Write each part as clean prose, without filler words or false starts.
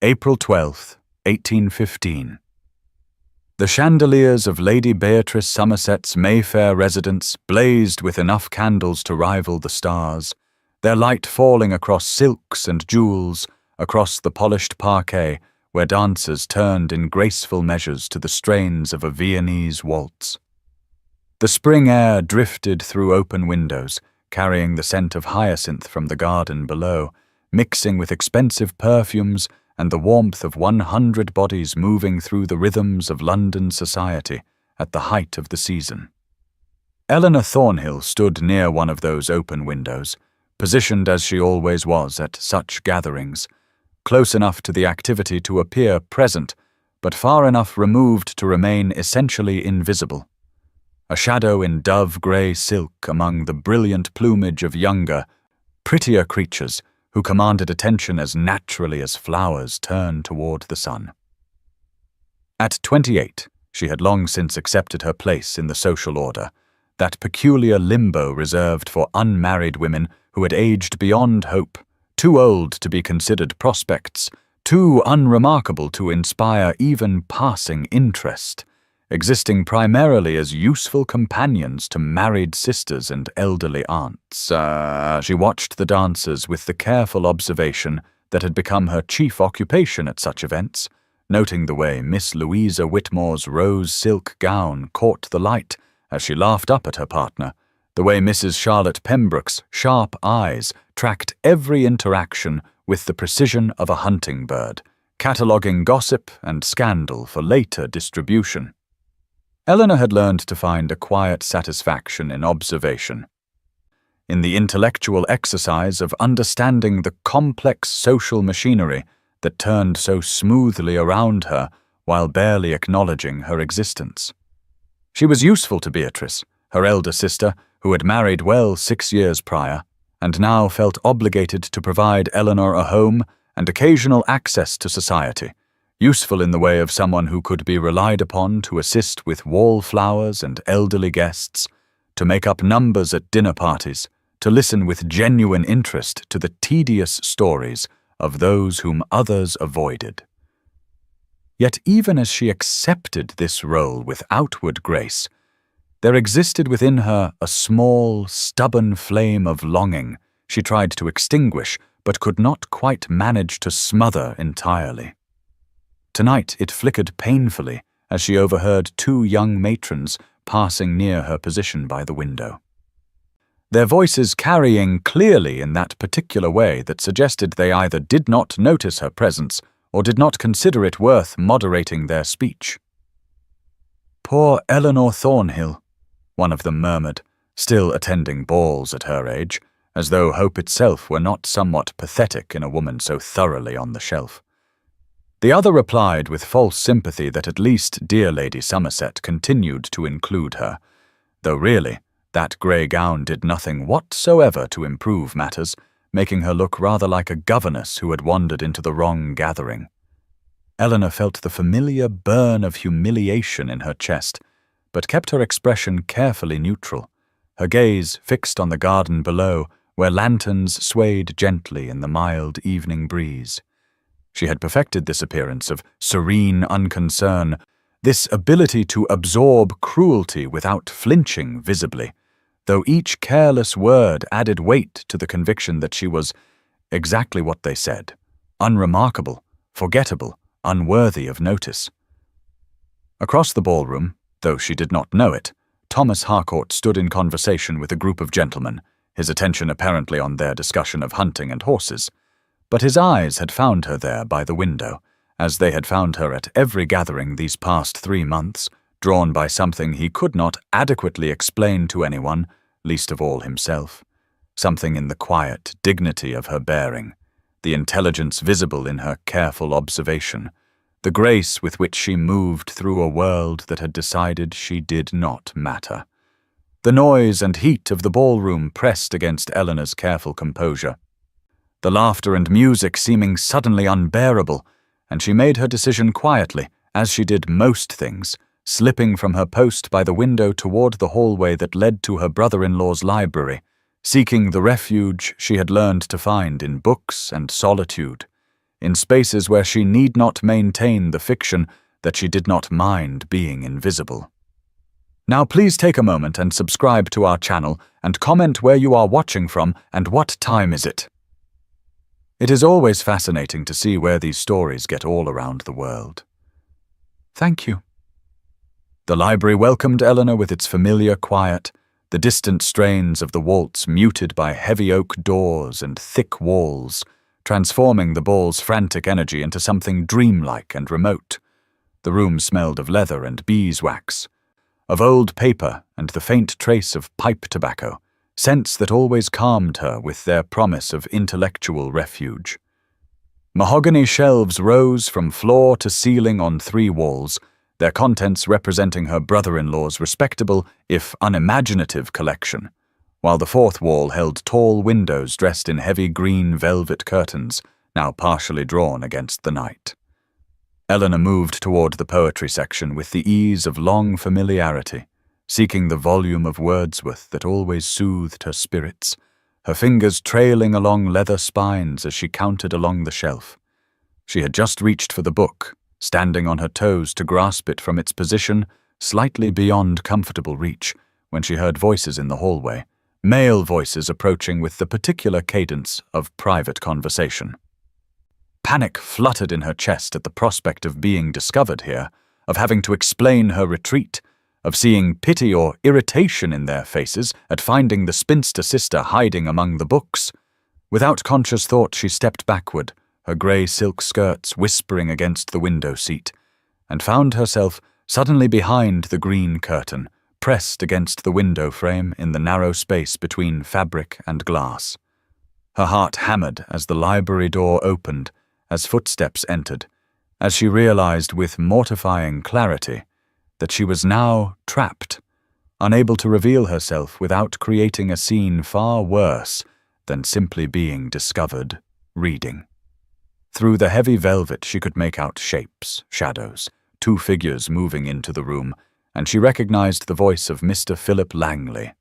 April 12th, 1815. The chandeliers of Lady Beatrice Somerset's Mayfair residence blazed with enough candles to rival the stars, their light falling across silks and jewels, across the polished parquet where dancers turned in graceful measures to the strains of a Viennese waltz. The spring air drifted through open windows, carrying the scent of hyacinth from the garden below, mixing with expensive perfumes and the warmth of 100 bodies moving through the rhythms of London society at the height of the season. Eleanor Thornhill stood near one of those open windows, positioned as she always was at such gatherings, close enough to the activity to appear present, but far enough removed to remain essentially invisible. A shadow in dove-grey silk among the brilliant plumage of younger, prettier creatures who commanded attention as naturally as flowers turn toward the sun. At 28, she had long since accepted her place in the social order, that peculiar limbo reserved for unmarried women who had aged beyond hope, too old to be considered prospects, too unremarkable to inspire even passing interest, existing primarily as useful companions to married sisters and elderly aunts. She watched the dancers with the careful observation that had become her chief occupation at such events, noting the way Miss Louisa Whitmore's rose silk gown caught the light as she laughed up at her partner, the way Mrs. Charlotte Pembroke's sharp eyes tracked every interaction with the precision of a hunting bird, cataloguing gossip and scandal for later distribution. Eleanor had learned to find a quiet satisfaction in observation, in the intellectual exercise of understanding the complex social machinery that turned so smoothly around her while barely acknowledging her existence. She was useful to Beatrice, her elder sister, who had married well 6 years prior, and now felt obligated to provide Eleanor a home and occasional access to society, useful in the way of someone who could be relied upon to assist with wallflowers and elderly guests, to make up numbers at dinner parties, to listen with genuine interest to the tedious stories of those whom others avoided. Yet even as she accepted this role with outward grace, there existed within her a small, stubborn flame of longing she tried to extinguish but could not quite manage to smother entirely. Tonight it flickered painfully as she overheard 2 young matrons passing near her position by the window, their voices carrying clearly in that particular way that suggested they either did not notice her presence or did not consider it worth moderating their speech. "Poor Eleanor Thornhill," one of them murmured, still attending balls at her age, as though hope itself were not somewhat pathetic in a woman so thoroughly on the shelf. The other replied with false sympathy that at least dear Lady Somerset continued to include her, though really that grey gown did nothing whatsoever to improve matters, making her look rather like a governess who had wandered into the wrong gathering. Eleanor felt the familiar burn of humiliation in her chest, but kept her expression carefully neutral, her gaze fixed on the garden below, where lanterns swayed gently in the mild evening breeze. She had perfected this appearance of serene unconcern, this ability to absorb cruelty without flinching visibly, though each careless word added weight to the conviction that she was exactly what they said, unremarkable, forgettable, unworthy of notice. Across the ballroom, though she did not know it, Thomas Harcourt stood in conversation with a group of gentlemen, his attention apparently on their discussion of hunting and horses. But his eyes had found her there by the window, as they had found her at every gathering these past 3 months, drawn by something he could not adequately explain to anyone, least of all himself, something in the quiet dignity of her bearing, the intelligence visible in her careful observation, the grace with which she moved through a world that had decided she did not matter. The noise and heat of the ballroom pressed against Eleanor's careful composure, the laughter and music seeming suddenly unbearable, and she made her decision quietly, as she did most things, slipping from her post by the window toward the hallway that led to her brother-in-law's library, seeking the refuge she had learned to find in books and solitude, in spaces where she need not maintain the fiction that she did not mind being invisible. Now please take a moment and subscribe to our channel and comment where you are watching from and what time is it. It is always fascinating to see where these stories get all around the world. Thank you. The library welcomed Eleanor with its familiar quiet, the distant strains of the waltz muted by heavy oak doors and thick walls, transforming the ball's frantic energy into something dreamlike and remote. The room smelled of leather and beeswax, of old paper and the faint trace of pipe tobacco, scents that always calmed her with their promise of intellectual refuge. Mahogany shelves rose from floor to ceiling on 3 walls, their contents representing her brother-in-law's respectable, if unimaginative, collection, while the 4th wall held tall windows dressed in heavy green velvet curtains, now partially drawn against the night. Eleanor moved toward the poetry section with the ease of long familiarity, seeking the volume of Wordsworth that always soothed her spirits, her fingers trailing along leather spines as she counted along the shelf. She had just reached for the book, standing on her toes to grasp it from its position slightly beyond comfortable reach, when she heard voices in the hallway, male voices approaching with the particular cadence of private conversation. Panic fluttered in her chest at the prospect of being discovered here, of having to explain her retreat, of seeing pity or irritation in their faces at finding the spinster sister hiding among the books. Without conscious thought, she stepped backward, her grey silk skirts whispering against the window seat, and found herself suddenly behind the green curtain, pressed against the window frame in the narrow space between fabric and glass. Her heart hammered as the library door opened, as footsteps entered, as she realized with mortifying clarity that she was now trapped, unable to reveal herself without creating a scene far worse than simply being discovered reading. Through the heavy velvet she could make out shapes, shadows, 2 figures moving into the room, and she recognized the voice of Mr. Philip Langley,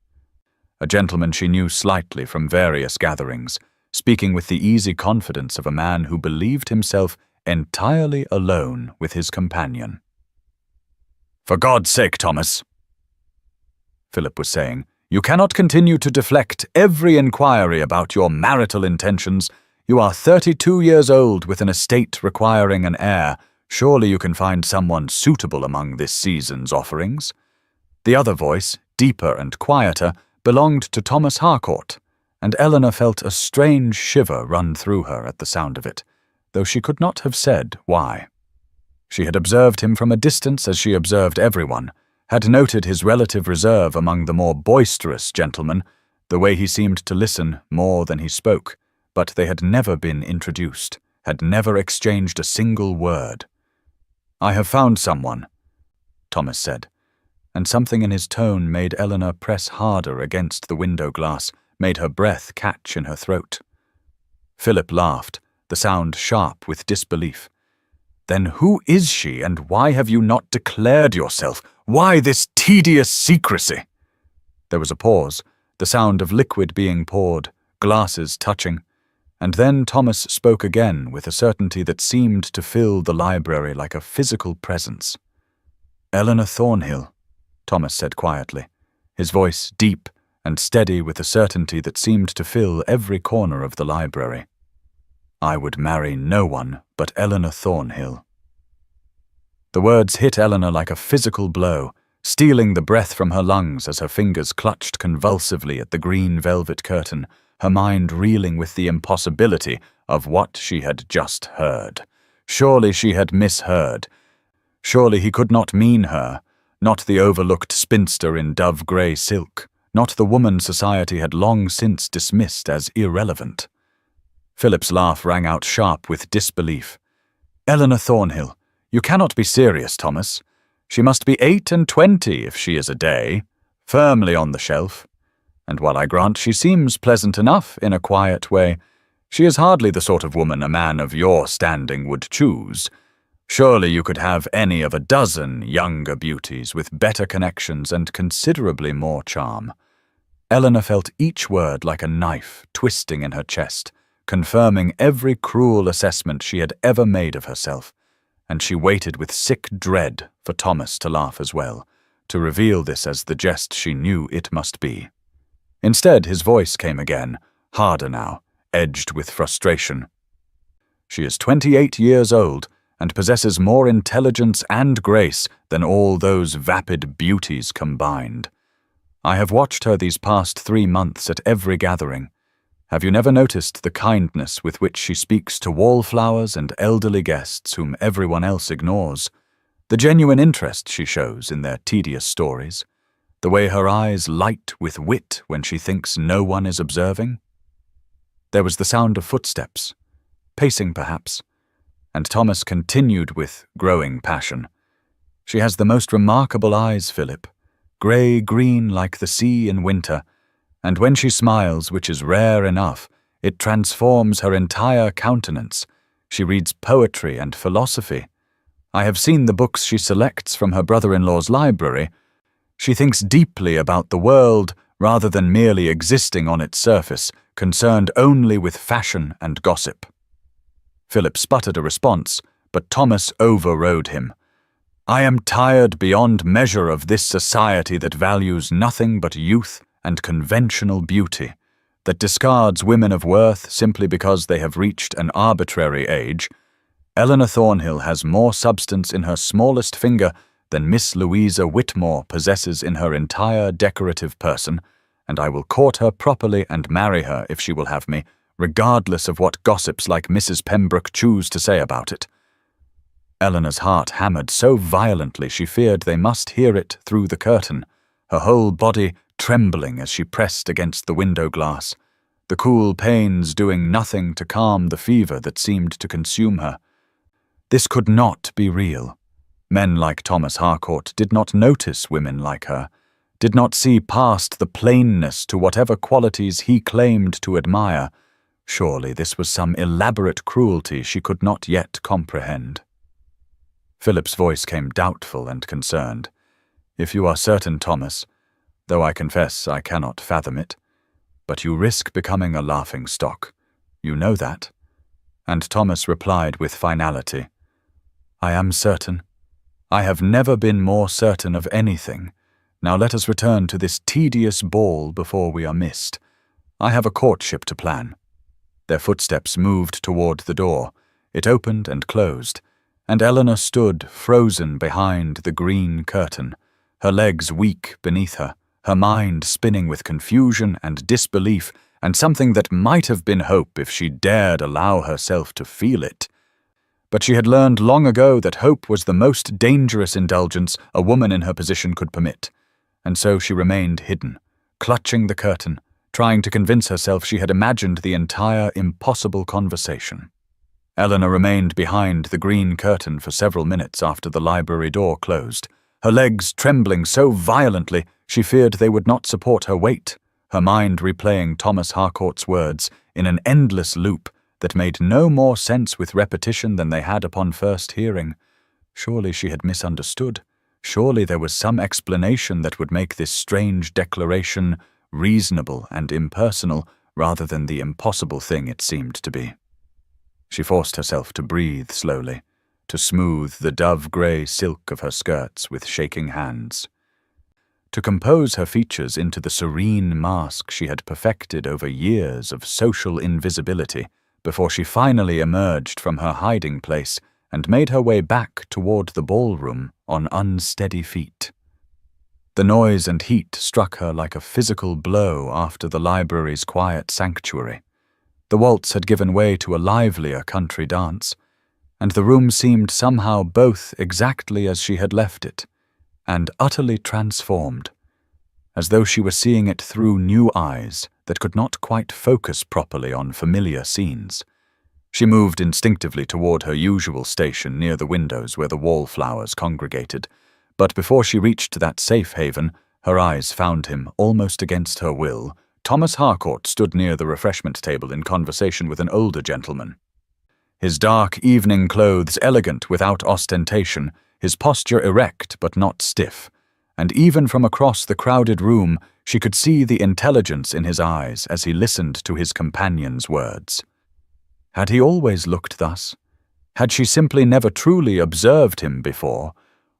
a gentleman she knew slightly from various gatherings, speaking with the easy confidence of a man who believed himself entirely alone with his companion. "For God's sake, Thomas," Philip was saying, "you cannot continue to deflect every inquiry about your marital intentions. You are 32 years old with an estate requiring an heir. Surely you can find someone suitable among this season's offerings." The other voice, deeper and quieter, belonged to Thomas Harcourt, and Eleanor felt a strange shiver run through her at the sound of it, though she could not have said why. She had observed him from a distance as she observed everyone, had noted his relative reserve among the more boisterous gentlemen, the way he seemed to listen more than he spoke, but they had never been introduced, had never exchanged a single word. "I have found someone," Thomas said, and something in his tone made Eleanor press harder against the window glass, made her breath catch in her throat. Philip laughed, the sound sharp with disbelief. "Then who is she, and why have you not declared yourself? Why this tedious secrecy?" There was a pause, the sound of liquid being poured, glasses touching, and then Thomas spoke again with a certainty that seemed to fill the library like a physical presence. "Eleanor Thornhill," Thomas said quietly, his voice deep and steady with a certainty that seemed to fill every corner of the library. "I would marry no one but Eleanor Thornhill." The words hit Eleanor like a physical blow, stealing the breath from her lungs as her fingers clutched convulsively at the green velvet curtain, her mind reeling with the impossibility of what she had just heard. Surely she had misheard. Surely he could not mean her, not the overlooked spinster in dove-grey silk, not the woman society had long since dismissed as irrelevant. Philip's laugh rang out sharp with disbelief. "Eleanor Thornhill, you cannot be serious, Thomas. She must be 8 and 20 if she is a day, firmly on the shelf. And while I grant she seems pleasant enough in a quiet way, she is hardly the sort of woman a man of your standing would choose. Surely you could have any of a dozen younger beauties with better connections and considerably more charm." Eleanor felt each word like a knife twisting in her chest, confirming every cruel assessment she had ever made of herself, and she waited with sick dread for Thomas to laugh as well, to reveal this as the jest she knew it must be. Instead, his voice came again, harder now, edged with frustration. She is 28 years old and possesses more intelligence and grace than all those vapid beauties combined. I have watched her these past 3 months at every gathering. Have you never noticed the kindness with which she speaks to wallflowers and elderly guests whom everyone else ignores? The genuine interest she shows in their tedious stories? The way her eyes light with wit when she thinks no one is observing? There was the sound of footsteps, pacing perhaps, and Thomas continued with growing passion. She has the most remarkable eyes, Philip, grey-green like the sea in winter, and when she smiles, which is rare enough, it transforms her entire countenance. She reads poetry and philosophy. I have seen the books she selects from her brother-in-law's library. She thinks deeply about the world rather than merely existing on its surface, concerned only with fashion and gossip. Philip sputtered a response, but Thomas overrode him. I am tired beyond measure of this society that values nothing but youth and conventional beauty, that discards women of worth simply because they have reached an arbitrary age. Eleanor Thornhill has more substance in her smallest finger than Miss Louisa Whitmore possesses in her entire decorative person, and I will court her properly and marry her if she will have me, regardless of what gossips like Mrs. Pembroke choose to say about it. Eleanor's heart hammered so violently she feared they must hear it through the curtain, her whole body trembling as she pressed against the window glass, the cool pains doing nothing to calm the fever that seemed to consume her. This could not be real. Men like Thomas Harcourt did not notice women like her, did not see past the plainness to whatever qualities he claimed to admire. Surely this was some elaborate cruelty she could not yet comprehend. Philip's voice came doubtful and concerned. If you are certain, Thomas, though I confess I cannot fathom it, but you risk becoming a laughing-stock. You know that. And Thomas replied with finality, I am certain. I have never been more certain of anything. Now let us return to this tedious ball before we are missed. I have a courtship to plan. Their footsteps moved toward the door. It opened and closed, and Eleanor stood frozen behind the green curtain, her legs weak beneath her, her mind spinning with confusion and disbelief, and something that might have been hope if she dared allow herself to feel it. But she had learned long ago that hope was the most dangerous indulgence a woman in her position could permit, and so she remained hidden, clutching the curtain, trying to convince herself she had imagined the entire impossible conversation. Eleanor remained behind the green curtain for several minutes after the library door closed, her legs trembling so violently she feared they would not support her weight, her mind replaying Thomas Harcourt's words in an endless loop that made no more sense with repetition than they had upon first hearing. Surely she had misunderstood. Surely there was some explanation that would make this strange declaration reasonable and impersonal rather than the impossible thing it seemed to be. She forced herself to breathe slowly, to smooth the dove-grey silk of her skirts with shaking hands, to compose her features into the serene mask she had perfected over years of social invisibility before she finally emerged from her hiding place and made her way back toward the ballroom on unsteady feet. The noise and heat struck her like a physical blow after the library's quiet sanctuary. The waltz had given way to a livelier country dance, and the room seemed somehow both exactly as she had left it, and utterly transformed, as though she were seeing it through new eyes that could not quite focus properly on familiar scenes. She moved instinctively toward her usual station near the windows where the wallflowers congregated, but before she reached that safe haven, her eyes found him, almost against her will. Thomas Harcourt stood near the refreshment table in conversation with an older gentleman. His dark evening clothes elegant without ostentation, his posture erect but not stiff, and even from across the crowded room she could see the intelligence in his eyes as he listened to his companion's words. Had he always looked thus? Had she simply never truly observed him before?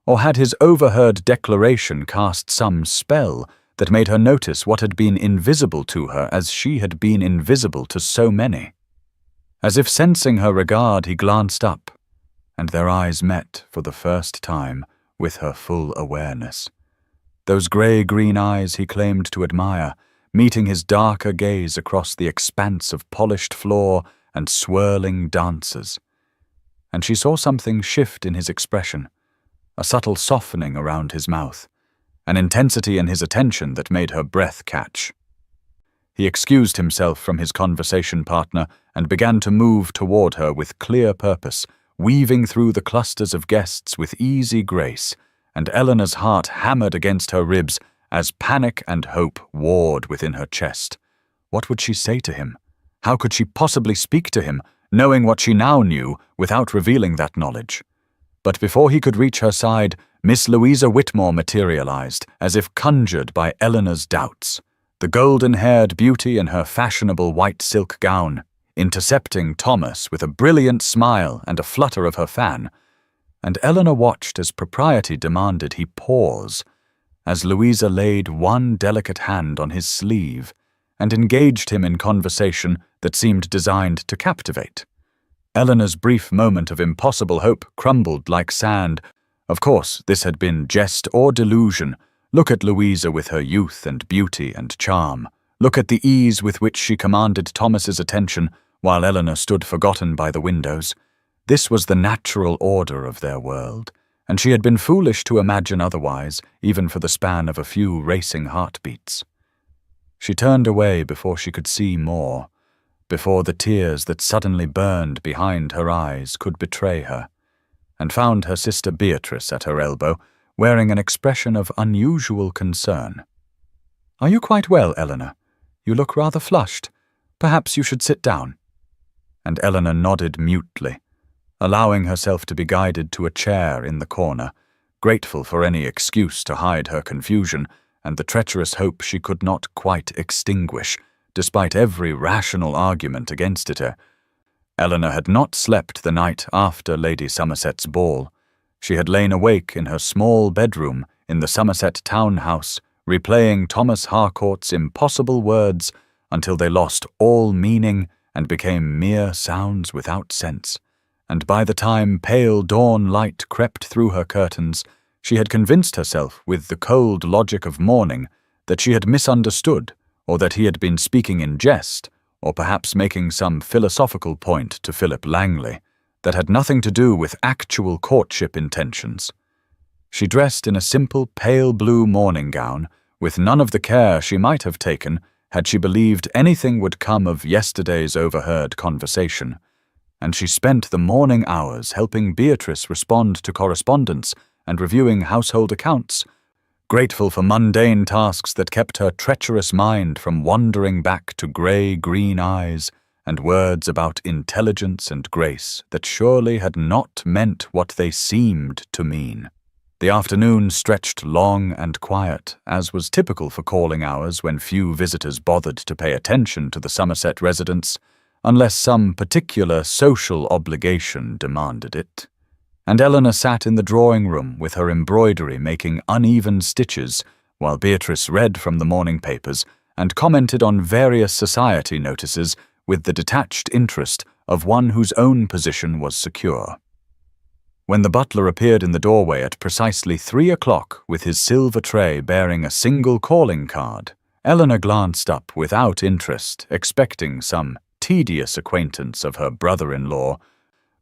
Or had his overheard declaration cast some spell that made her notice what had been invisible to her as she had been invisible to so many? As if sensing her regard, he glanced up, and their eyes met for the first time with her full awareness. Those grey-green eyes he claimed to admire, meeting his darker gaze across the expanse of polished floor and swirling dancers. And she saw something shift in his expression, a subtle softening around his mouth, an intensity in his attention that made her breath catch. He excused himself from his conversation partner and began to move toward her with clear purpose, weaving through the clusters of guests with easy grace, and Eleanor's heart hammered against her ribs as panic and hope warred within her chest. What would she say to him? How could she possibly speak to him, knowing what she now knew without revealing that knowledge? But before he could reach her side, Miss Louisa Whitmore materialized, as if conjured by Eleanor's doubts, the golden-haired beauty in her fashionable white silk gown, intercepting Thomas with a brilliant smile and a flutter of her fan. And Eleanor watched as propriety demanded he pause, as Louisa laid one delicate hand on his sleeve and engaged him in conversation that seemed designed to captivate. Eleanor's brief moment of impossible hope crumbled like sand. Of course, this had been jest or delusion. Look at Louisa with her youth and beauty and charm. Look at the ease with which she commanded Thomas's attention while Eleanor stood forgotten by the windows. This was the natural order of their world, and she had been foolish to imagine otherwise, even for the span of a few racing heartbeats. She turned away before she could see more, before the tears that suddenly burned behind her eyes could betray her, and found her sister Beatrice at her elbow, wearing an expression of unusual concern. "Are you quite well, Eleanor? You look rather flushed. Perhaps you should sit down." And Eleanor nodded mutely, allowing herself to be guided to a chair in the corner, grateful for any excuse to hide her confusion and the treacherous hope she could not quite extinguish, despite every rational argument against it. Eleanor had not slept the night after Lady Somerset's ball. She had lain awake in her small bedroom in the Somerset townhouse, replaying Thomas Harcourt's impossible words until they lost all meaning and became mere sounds without sense. And by the time pale dawn light crept through her curtains, she had convinced herself with the cold logic of morning that she had misunderstood, or that he had been speaking in jest, or perhaps making some philosophical point to Philip Langley that had nothing to do with actual courtship intentions. She dressed in a simple pale blue morning gown, with none of the care she might have taken had she believed anything would come of yesterday's overheard conversation, and she spent the morning hours helping Beatrice respond to correspondence and reviewing household accounts, grateful for mundane tasks that kept her treacherous mind from wandering back to grey-green eyes and words about intelligence and grace that surely had not meant what they seemed to mean. The afternoon stretched long and quiet, as was typical for calling hours when few visitors bothered to pay attention to the Somerset residents, unless some particular social obligation demanded it. And Eleanor sat in the drawing-room with her embroidery making uneven stitches while Beatrice read from the morning papers and commented on various society notices with the detached interest of one whose own position was secure. When the butler appeared in the doorway at precisely 3 o'clock with his silver tray bearing a single calling card, Eleanor glanced up without interest, expecting some tedious acquaintance of her brother-in-law,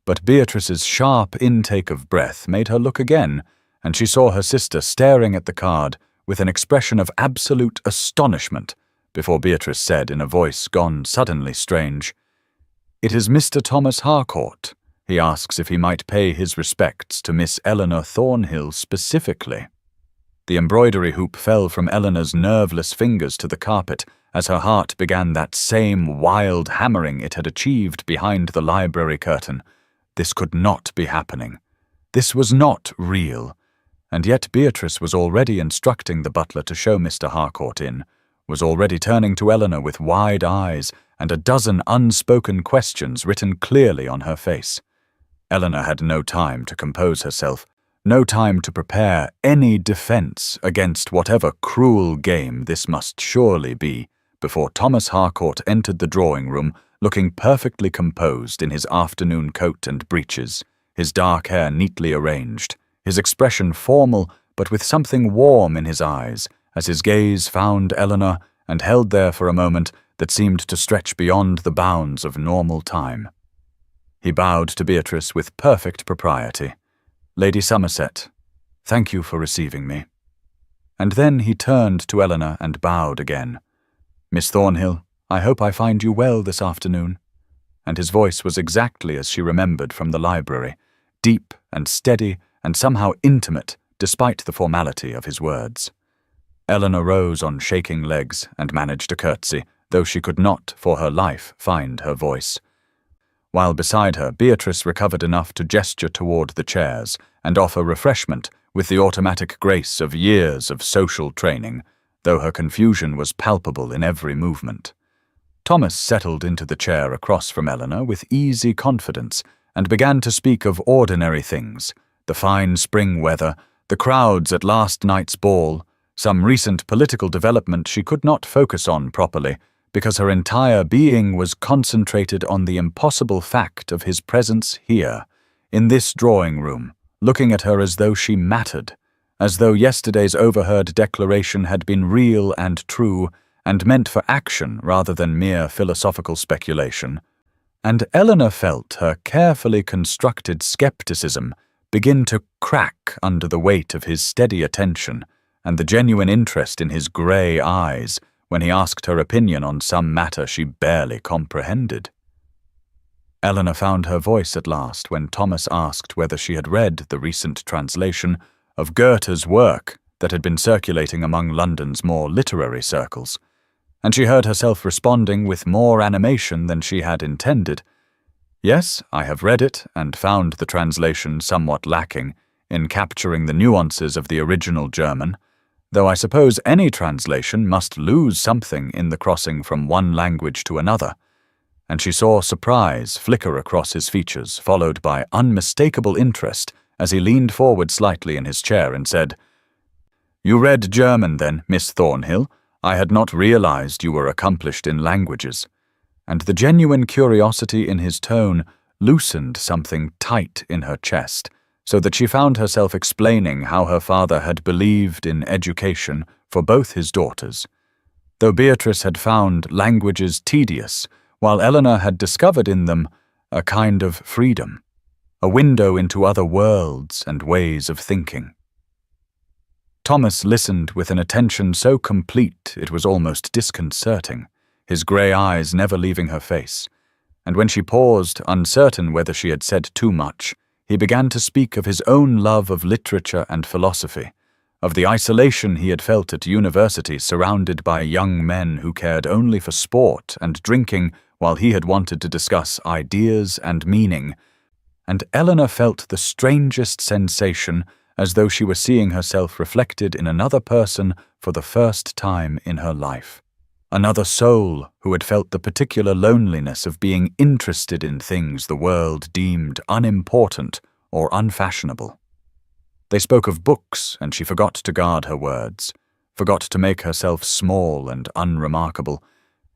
but Beatrice's sharp intake of breath made her look again, and she saw her sister staring at the card with an expression of absolute astonishment before Beatrice said in a voice gone suddenly strange, "It is Mr. Thomas Harcourt. He asks if he might pay his respects to Miss Eleanor Thornhill specifically." The embroidery hoop fell from Eleanor's nerveless fingers to the carpet as her heart began that same wild hammering it had achieved behind the library curtain. This could not be happening. This was not real. And yet Beatrice was already instructing the butler to show Mr. Harcourt in, was already turning to Eleanor with wide eyes and a dozen unspoken questions written clearly on her face. Eleanor had no time to compose herself, no time to prepare any defense against whatever cruel game this must surely be, before Thomas Harcourt entered the drawing-room looking perfectly composed in his afternoon coat and breeches, his dark hair neatly arranged, his expression formal but with something warm in his eyes as his gaze found Eleanor and held there for a moment that seemed to stretch beyond the bounds of normal time. He bowed to Beatrice with perfect propriety. "Lady Somerset, thank you for receiving me." And then he turned to Eleanor and bowed again. "Miss Thornhill, I hope I find you well this afternoon." And his voice was exactly as she remembered from the library, deep and steady and somehow intimate despite the formality of his words. Eleanor rose on shaking legs and managed a curtsy, though she could not, for her life, find her voice. While beside her, Beatrice recovered enough to gesture toward the chairs and offer refreshment with the automatic grace of years of social training, though her confusion was palpable in every movement. Thomas settled into the chair across from Eleanor with easy confidence and began to speak of ordinary things, the fine spring weather, the crowds at last night's ball, some recent political development she could not focus on properly because her entire being was concentrated on the impossible fact of his presence here, in this drawing-room, looking at her as though she mattered, as though yesterday's overheard declaration had been real and true and meant for action rather than mere philosophical speculation. And Eleanor felt her carefully constructed skepticism begin to crack under the weight of his steady attention and the genuine interest in his grey eyes when he asked her opinion on some matter she barely comprehended. Eleanor found her voice at last when Thomas asked whether she had read the recent translation of Goethe's work that had been circulating among London's more literary circles, and she heard herself responding with more animation than she had intended. "Yes, I have read it and found the translation somewhat lacking in capturing the nuances of the original German, though I suppose any translation must lose something in the crossing from one language to another," and she saw surprise flicker across his features, followed by unmistakable interest as he leaned forward slightly in his chair and said, "You read German then, Miss Thornhill? I had not realized you were accomplished in languages." And the genuine curiosity in his tone loosened something tight in her chest, so that she found herself explaining how her father had believed in education for both his daughters. Though Beatrice had found languages tedious, while Eleanor had discovered in them a kind of freedom, a window into other worlds and ways of thinking. Thomas listened with an attention so complete it was almost disconcerting, his grey eyes never leaving her face, and when she paused, uncertain whether she had said too much, he began to speak of his own love of literature and philosophy, of the isolation he had felt at university surrounded by young men who cared only for sport and drinking while he had wanted to discuss ideas and meaning, and Eleanor felt the strangest sensation as though she were seeing herself reflected in another person for the first time in her life. Another soul who had felt the particular loneliness of being interested in things the world deemed unimportant or unfashionable. They spoke of books, and she forgot to guard her words, forgot to make herself small and unremarkable,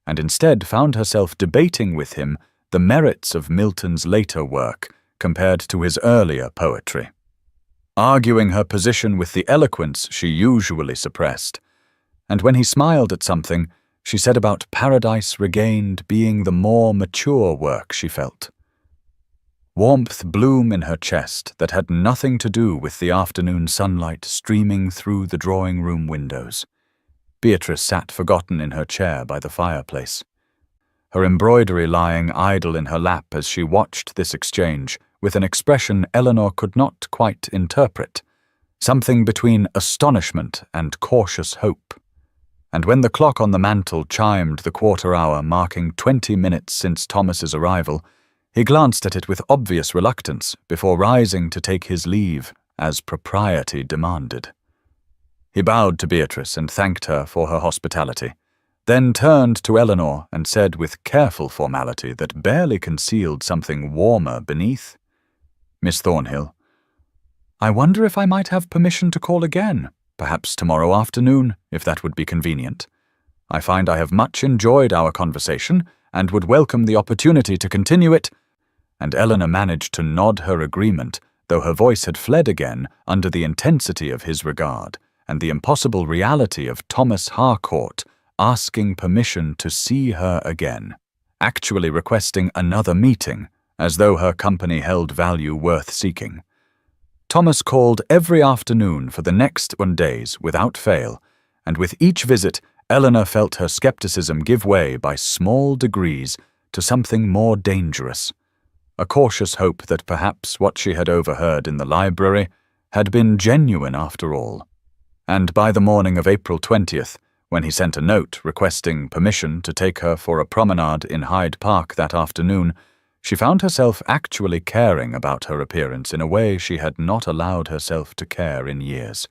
and instead found herself debating with him the merits of Milton's later work compared to his earlier poetry, arguing her position with the eloquence she usually suppressed. And when he smiled at something, she said about Paradise Regained being the more mature work she felt. Warmth bloomed in her chest that had nothing to do with the afternoon sunlight streaming through the drawing-room windows. Beatrice sat forgotten in her chair by the fireplace, her embroidery lying idle in her lap as she watched this exchange with an expression Eleanor could not quite interpret, something between astonishment and cautious hope. And when the clock on the mantel chimed the quarter hour marking 20 minutes since Thomas's arrival, he glanced at it with obvious reluctance before rising to take his leave, as propriety demanded. He bowed to Beatrice and thanked her for her hospitality, then turned to Eleanor and said with careful formality that barely concealed something warmer beneath, "Miss Thornhill, I wonder if I might have permission to call again, perhaps tomorrow afternoon, if that would be convenient. I find I have much enjoyed our conversation and would welcome the opportunity to continue it," and Eleanor managed to nod her agreement, though her voice had fled again under the intensity of his regard and the impossible reality of Thomas Harcourt asking permission to see her again, actually requesting another meeting, as though her company held value worth seeking. Thomas called every afternoon for the next 1 days without fail, and with each visit Eleanor felt her skepticism give way by small degrees to something more dangerous, a cautious hope that perhaps what she had overheard in the library had been genuine after all. And by the morning of April 20th, when he sent a note requesting permission to take her for a promenade in Hyde Park that afternoon, she found herself actually caring about her appearance in a way she had not allowed herself to care in years.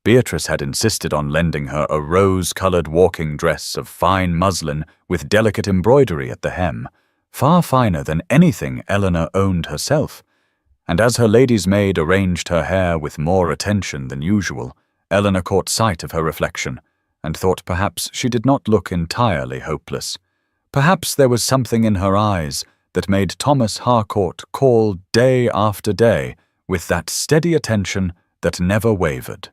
Beatrice had insisted on lending her a rose-colored walking dress of fine muslin with delicate embroidery at the hem, far finer than anything Eleanor owned herself, and as her lady's maid arranged her hair with more attention than usual, Eleanor caught sight of her reflection and thought perhaps she did not look entirely hopeless. Perhaps there was something in her eyes that made Thomas Harcourt call day after day with that steady attention that never wavered.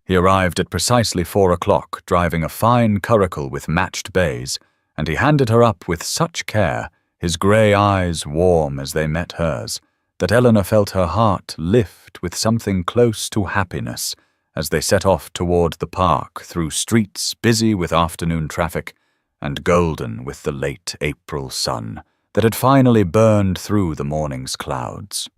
He arrived at precisely 4 o'clock, driving a fine curricle with matched bays, and he handed her up with such care, his grey eyes warm as they met hers, that Eleanor felt her heart lift with something close to happiness as they set off toward the park through streets busy with afternoon traffic and golden with the late April sun that had finally burned through the morning's clouds.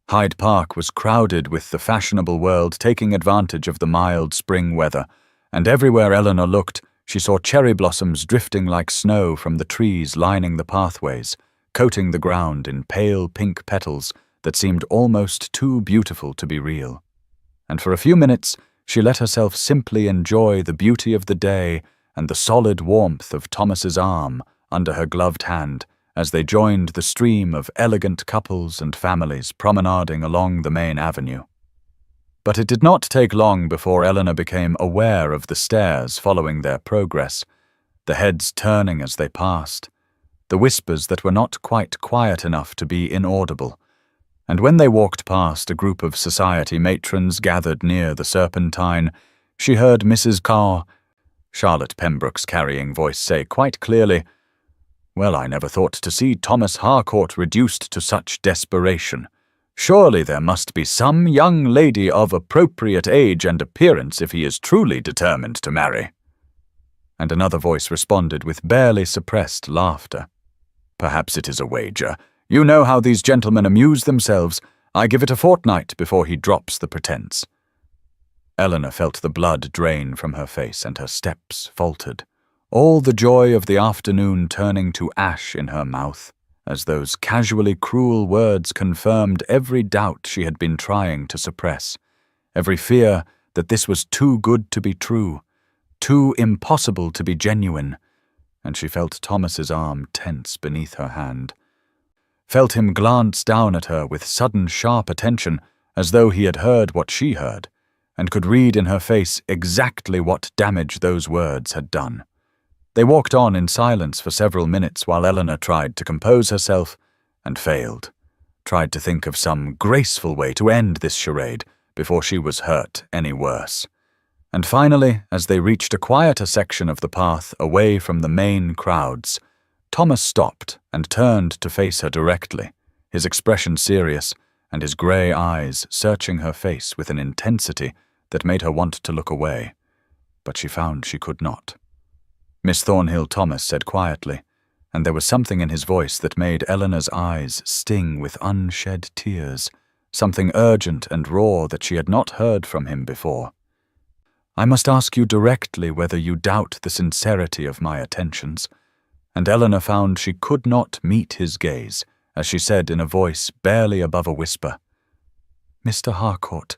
Hyde Park was crowded with the fashionable world taking advantage of the mild spring weather, and everywhere Eleanor looked, she saw cherry blossoms drifting like snow from the trees lining the pathways, coating the ground in pale pink petals that seemed almost too beautiful to be real. And for a few minutes she let herself simply enjoy the beauty of the day and the solid warmth of Thomas's arm under her gloved hand as they joined the stream of elegant couples and families promenading along the main avenue. But it did not take long before Eleanor became aware of the stares following their progress, the heads turning as they passed, the whispers that were not quite quiet enough to be inaudible, and when they walked past a group of society matrons gathered near the Serpentine, she heard Mrs. Carr, Charlotte Pembroke's carrying voice, say quite clearly, "Well, I never thought to see Thomas Harcourt reduced to such desperation. Surely there must be some young lady of appropriate age and appearance if he is truly determined to marry." And another voice responded with barely suppressed laughter. "Perhaps it is a wager. You know how these gentlemen amuse themselves. I give it a fortnight before he drops the pretense." Eleanor felt the blood drain from her face and her steps faltered, all the joy of the afternoon turning to ash in her mouth, as those casually cruel words confirmed every doubt she had been trying to suppress, every fear that this was too good to be true, too impossible to be genuine, and she felt Thomas's arm tense beneath her hand, felt him glance down at her with sudden sharp attention as though he had heard what she heard, and could read in her face exactly what damage those words had done. They walked on in silence for several minutes while Eleanor tried to compose herself and failed, tried to think of some graceful way to end this charade before she was hurt any worse. And finally, as they reached a quieter section of the path away from the main crowds, Thomas stopped and turned to face her directly, his expression serious and his grey eyes searching her face with an intensity that made her want to look away. But she found she could not. "Miss Thornhill," Thomas said quietly, and there was something in his voice that made Eleanor's eyes sting with unshed tears, something urgent and raw that she had not heard from him before. "I must ask you directly whether you doubt the sincerity of my attentions." And Eleanor found she could not meet his gaze, as she said in a voice barely above a whisper, "Mr. Harcourt,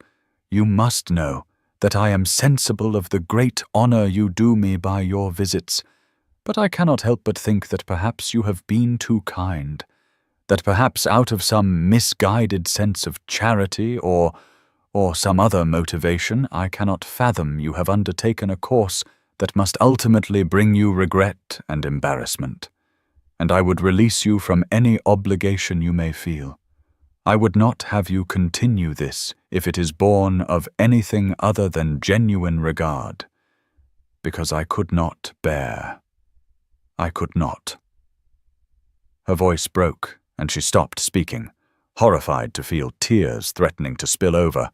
you must know that I am sensible of the great honor you do me by your visits, but I cannot help but think that perhaps you have been too kind, that perhaps out of some misguided sense of charity or some other motivation, I cannot fathom you have undertaken a course that must ultimately bring you regret and embarrassment, and I would release you from any obligation you may feel. I would not have you continue this if it is born of anything other than genuine regard, because I could not bear. I could not. Her voice broke, and she stopped speaking, horrified to feel tears threatening to spill over,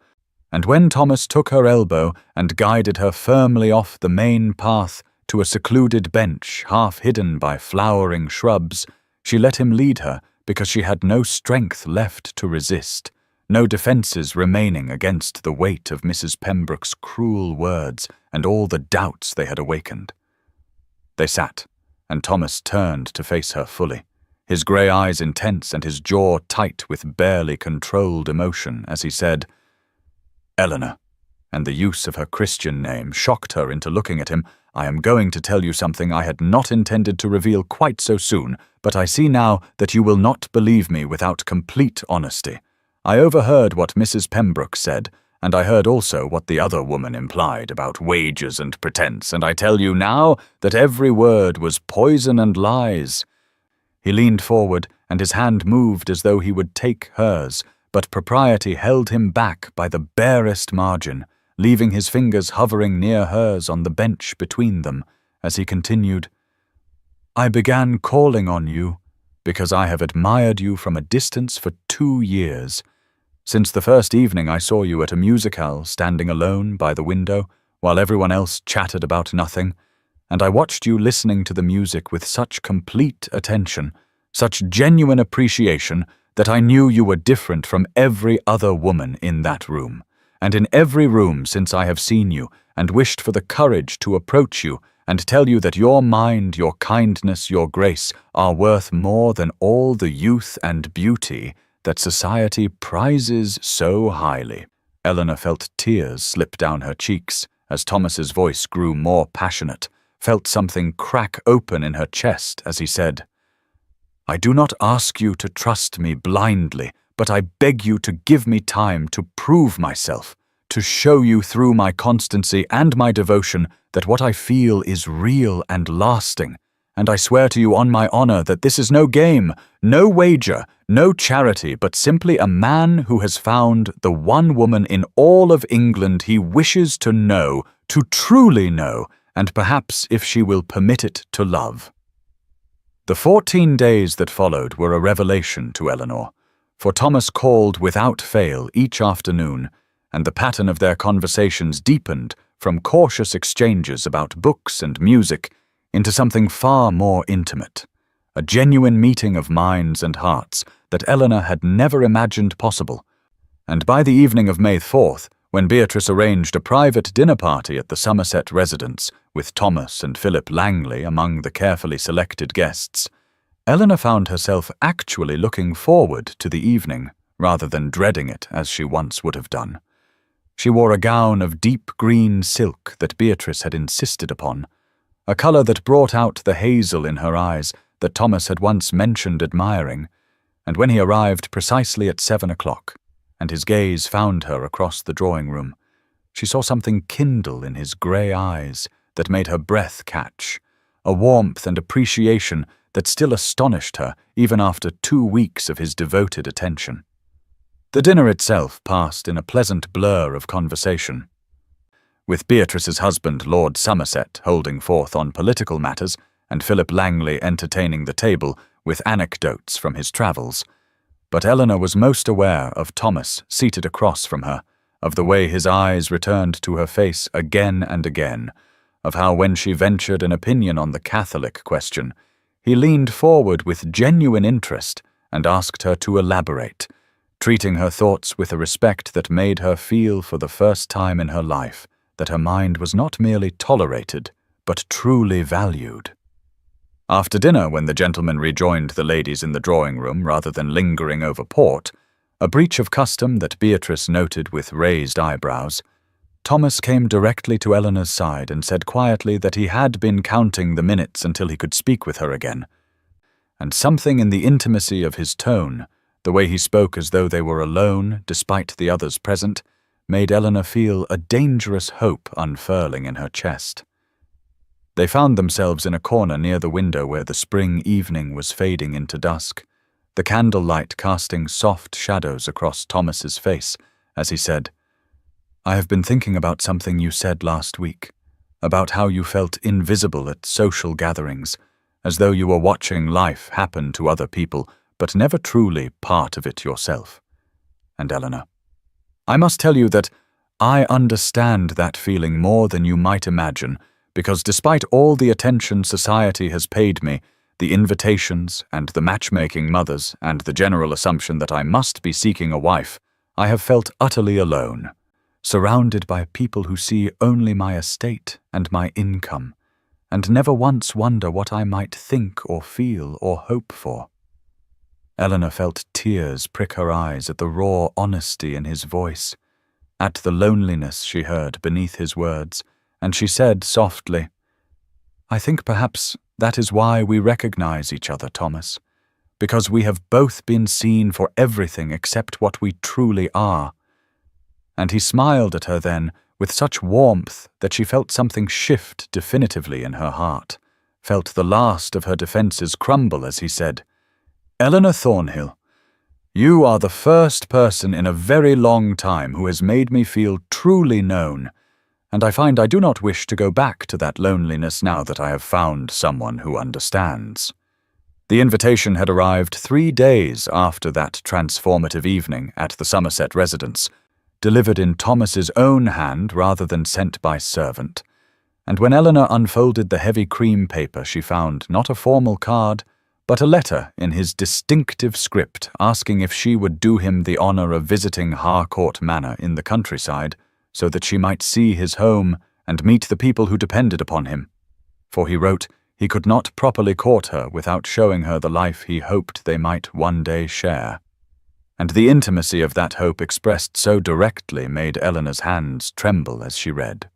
and when Thomas took her elbow and guided her firmly off the main path to a secluded bench half hidden by flowering shrubs, she let him lead her because she had no strength left to resist, no defences remaining against the weight of Mrs. Pembroke's cruel words and all the doubts they had awakened. They sat, and Thomas turned to face her fully, his grey eyes intense and his jaw tight with barely controlled emotion as he said, "Eleanor," and the use of her Christian name shocked her into looking at him, "I am going to tell you something I had not intended to reveal quite so soon, but I see now that you will not believe me without complete honesty. I overheard what Mrs. Pembroke said, and I heard also what the other woman implied about wages and pretense, and I tell you now that every word was poison and lies." He leaned forward, and his hand moved as though he would take hers, but propriety held him back by the barest margin, leaving his fingers hovering near hers on the bench between them, as he continued, "I began calling on you because I have admired you from a distance for 2 years. Since the first evening I saw you at a musicale standing alone by the window while everyone else chatted about nothing, and I watched you listening to the music with such complete attention, such genuine appreciation, that I knew you were different from every other woman in that room, and in every room since I have seen you, and wished for the courage to approach you and tell you that your mind, your kindness, your grace are worth more than all the youth and beauty that society prizes so highly." Eleanor felt tears slip down her cheeks as Thomas's voice grew more passionate, felt something crack open in her chest as he said, "I do not ask you to trust me blindly, but I beg you to give me time to prove myself, to show you through my constancy and my devotion that what I feel is real and lasting, and I swear to you on my honor that this is no game, no wager, no charity, but simply a man who has found the one woman in all of England he wishes to know, to truly know, and perhaps, if she will permit it, to love." The 14 days that followed were a revelation to Eleanor, for Thomas called without fail each afternoon, and the pattern of their conversations deepened from cautious exchanges about books and music into something far more intimate, a genuine meeting of minds and hearts that Eleanor had never imagined possible. And by the evening of May 4th, when Beatrice arranged a private dinner party at the Somerset residence, with Thomas and Philip Langley among the carefully selected guests, Eleanor found herself actually looking forward to the evening, rather than dreading it as she once would have done. She wore a gown of deep green silk that Beatrice had insisted upon, a colour that brought out the hazel in her eyes that Thomas had once mentioned admiring, and when he arrived precisely at 7 o'clock, and his gaze found her across the drawing-room, she saw something kindle in his grey eyes that made her breath catch, a warmth and appreciation that still astonished her even after 2 weeks of his devoted attention. The dinner itself passed in a pleasant blur of conversation, with Beatrice's husband, Lord Somerset, holding forth on political matters, and Philip Langley entertaining the table with anecdotes from his travels. But Eleanor was most aware of Thomas seated across from her, of the way his eyes returned to her face again and again, of how when she ventured an opinion on the Catholic question, he leaned forward with genuine interest and asked her to elaborate, treating her thoughts with a respect that made her feel for the first time in her life that her mind was not merely tolerated, but truly valued. After dinner, when the gentlemen rejoined the ladies in the drawing-room rather than lingering over port, a breach of custom that Beatrice noted with raised eyebrows, Thomas came directly to Eleanor's side and said quietly that he had been counting the minutes until he could speak with her again. And something in the intimacy of his tone, the way he spoke as though they were alone despite the others present, made Eleanor feel a dangerous hope unfurling in her chest. They found themselves in a corner near the window where the spring evening was fading into dusk, the candlelight casting soft shadows across Thomas's face as he said, "I have been thinking about something you said last week, about how you felt invisible at social gatherings, as though you were watching life happen to other people, but never truly part of it yourself." And Eleanor, "I must tell you that I understand that feeling more than you might imagine, because despite all the attention society has paid me, the invitations and the matchmaking mothers and the general assumption that I must be seeking a wife, I have felt utterly alone, surrounded by people who see only my estate and my income, and never once wonder what I might think or feel or hope for." Eleanor felt tears prick her eyes at the raw honesty in his voice, at the loneliness she heard beneath his words, and she said softly, "I think perhaps that is why we recognize each other, Thomas, because we have both been seen for everything except what we truly are." And he smiled at her then with such warmth that she felt something shift definitively in her heart, felt the last of her defenses crumble as he said, "Eleanor Thornhill, you are the first person in a very long time who has made me feel truly known, and I find I do not wish to go back to that loneliness now that I have found someone who understands." The invitation had arrived 3 days after that transformative evening at the Somerset residence, delivered in Thomas's own hand rather than sent by servant, and when Eleanor unfolded the heavy cream paper she found not a formal card, but a letter in his distinctive script asking if she would do him the honour of visiting Harcourt Manor in the countryside so that she might see his home and meet the people who depended upon him. For he wrote he could not properly court her without showing her the life he hoped they might one day share. And the intimacy of that hope expressed so directly made Eleanor's hands tremble as she read.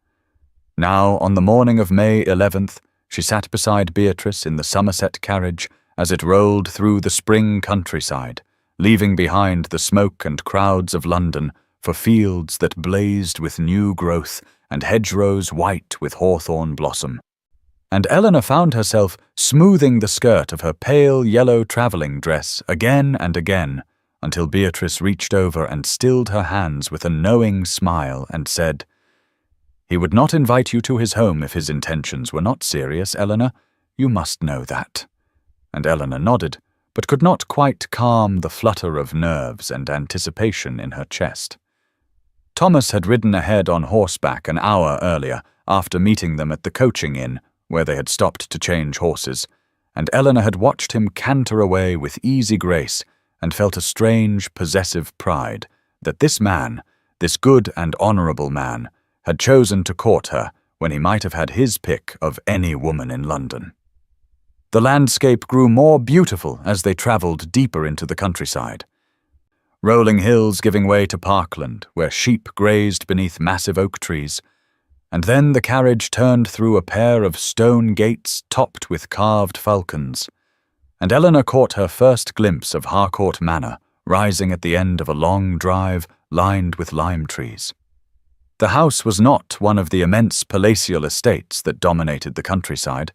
Now, on the morning of May 11th, she sat beside Beatrice in the Somerset carriage as it rolled through the spring countryside, leaving behind the smoke and crowds of London for fields that blazed with new growth and hedgerows white with hawthorn blossom. And Eleanor found herself smoothing the skirt of her pale yellow travelling dress again and again, until Beatrice reached over and stilled her hands with a knowing smile and said, "He would not invite you to his home if his intentions were not serious, Eleanor. You must know that." And Eleanor nodded, but could not quite calm the flutter of nerves and anticipation in her chest. Thomas had ridden ahead on horseback an hour earlier, after meeting them at the coaching inn, where they had stopped to change horses, and Eleanor had watched him canter away with easy grace and felt a strange, possessive pride that this man, this good and honourable man, had chosen to court her when he might have had his pick of any woman in London. The landscape grew more beautiful as they travelled deeper into the countryside. Rolling hills giving way to parkland, where sheep grazed beneath massive oak trees, and then the carriage turned through a pair of stone gates topped with carved falcons, and Eleanor caught her first glimpse of Harcourt Manor, rising at the end of a long drive lined with lime trees. The house was not one of the immense palatial estates that dominated the countryside,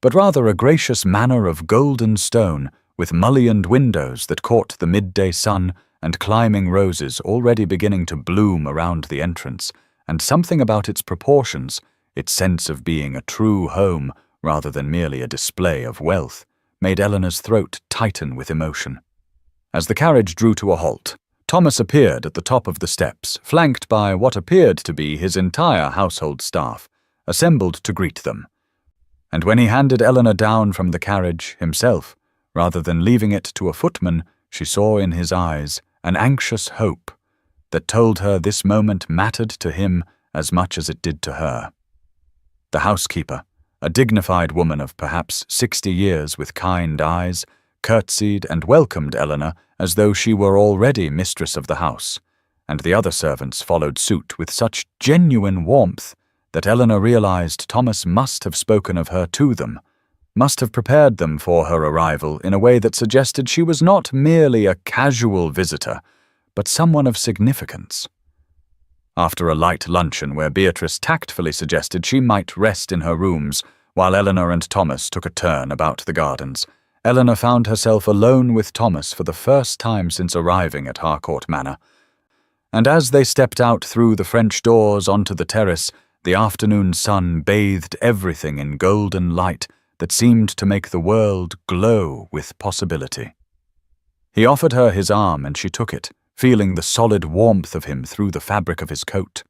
but rather a gracious manor of golden stone with mullioned windows that caught the midday sun and climbing roses already beginning to bloom around the entrance, and something about its proportions, its sense of being a true home rather than merely a display of wealth, made Eleanor's throat tighten with emotion. As the carriage drew to a halt, Thomas appeared at the top of the steps, flanked by what appeared to be his entire household staff, assembled to greet them. And when he handed Eleanor down from the carriage himself, rather than leaving it to a footman, she saw in his eyes an anxious hope that told her this moment mattered to him as much as it did to her. The housekeeper, a dignified woman of perhaps 60 years with kind eyes, curtsied and welcomed Eleanor as though she were already mistress of the house, and the other servants followed suit with such genuine warmth that Eleanor realized Thomas must have spoken of her to them, must have prepared them for her arrival in a way that suggested she was not merely a casual visitor, but someone of significance. After a light luncheon where Beatrice tactfully suggested she might rest in her rooms while Eleanor and Thomas took a turn about the gardens, Eleanor found herself alone with Thomas for the first time since arriving at Harcourt Manor. And as they stepped out through the French doors onto the terrace, the afternoon sun bathed everything in golden light that seemed to make the world glow with possibility. He offered her his arm and she took it, feeling the solid warmth of him through the fabric of his coat,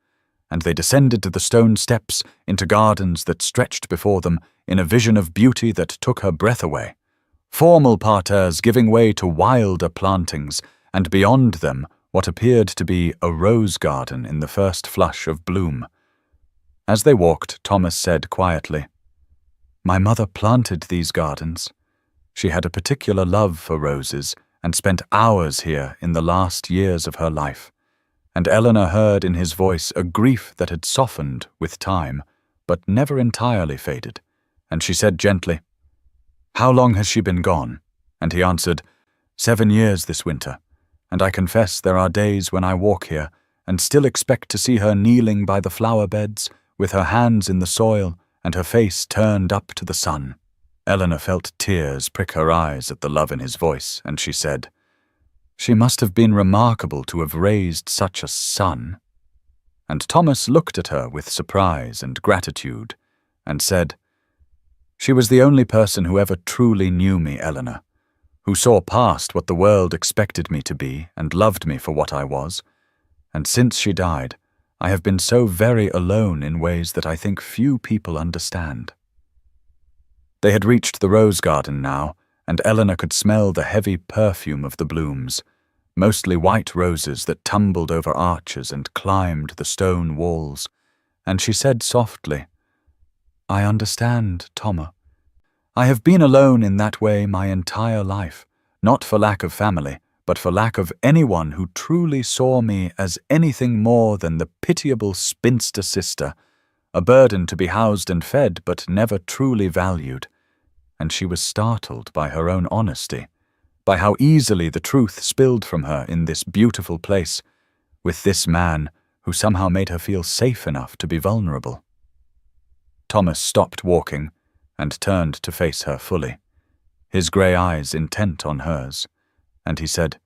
and they descended the stone steps into gardens that stretched before them in a vision of beauty that took her breath away, formal parterres giving way to wilder plantings, and beyond them what appeared to be a rose garden in the first flush of bloom. As they walked, Thomas said quietly, "My mother planted these gardens. She had a particular love for roses, and spent hours here in the last years of her life." And Eleanor heard in his voice a grief that had softened with time, but never entirely faded, and she said gently, "How long has she been gone?" And he answered, 7 years this winter, and I confess there are days when I walk here and still expect to see her kneeling by the flower beds, with her hands in the soil and her face turned up to the sun." Eleanor felt tears prick her eyes at the love in his voice, and she said, "She must have been remarkable to have raised such a son." And Thomas looked at her with surprise and gratitude, and said, "She was the only person who ever truly knew me, Eleanor, who saw past what the world expected me to be and loved me for what I was, and since she died, I have been so very alone in ways that I think few people understand." They had reached the rose garden now, and Eleanor could smell the heavy perfume of the blooms, mostly white roses that tumbled over arches and climbed the stone walls, and she said softly, "I understand, Thomas. I have been alone in that way my entire life, not for lack of family, but for lack of anyone who truly saw me as anything more than the pitiable spinster sister, a burden to be housed and fed but never truly valued." And she was startled by her own honesty, by how easily the truth spilled from her in this beautiful place, with this man who somehow made her feel safe enough to be vulnerable. Thomas stopped walking and turned to face her fully, his grey eyes intent on hers, and he said,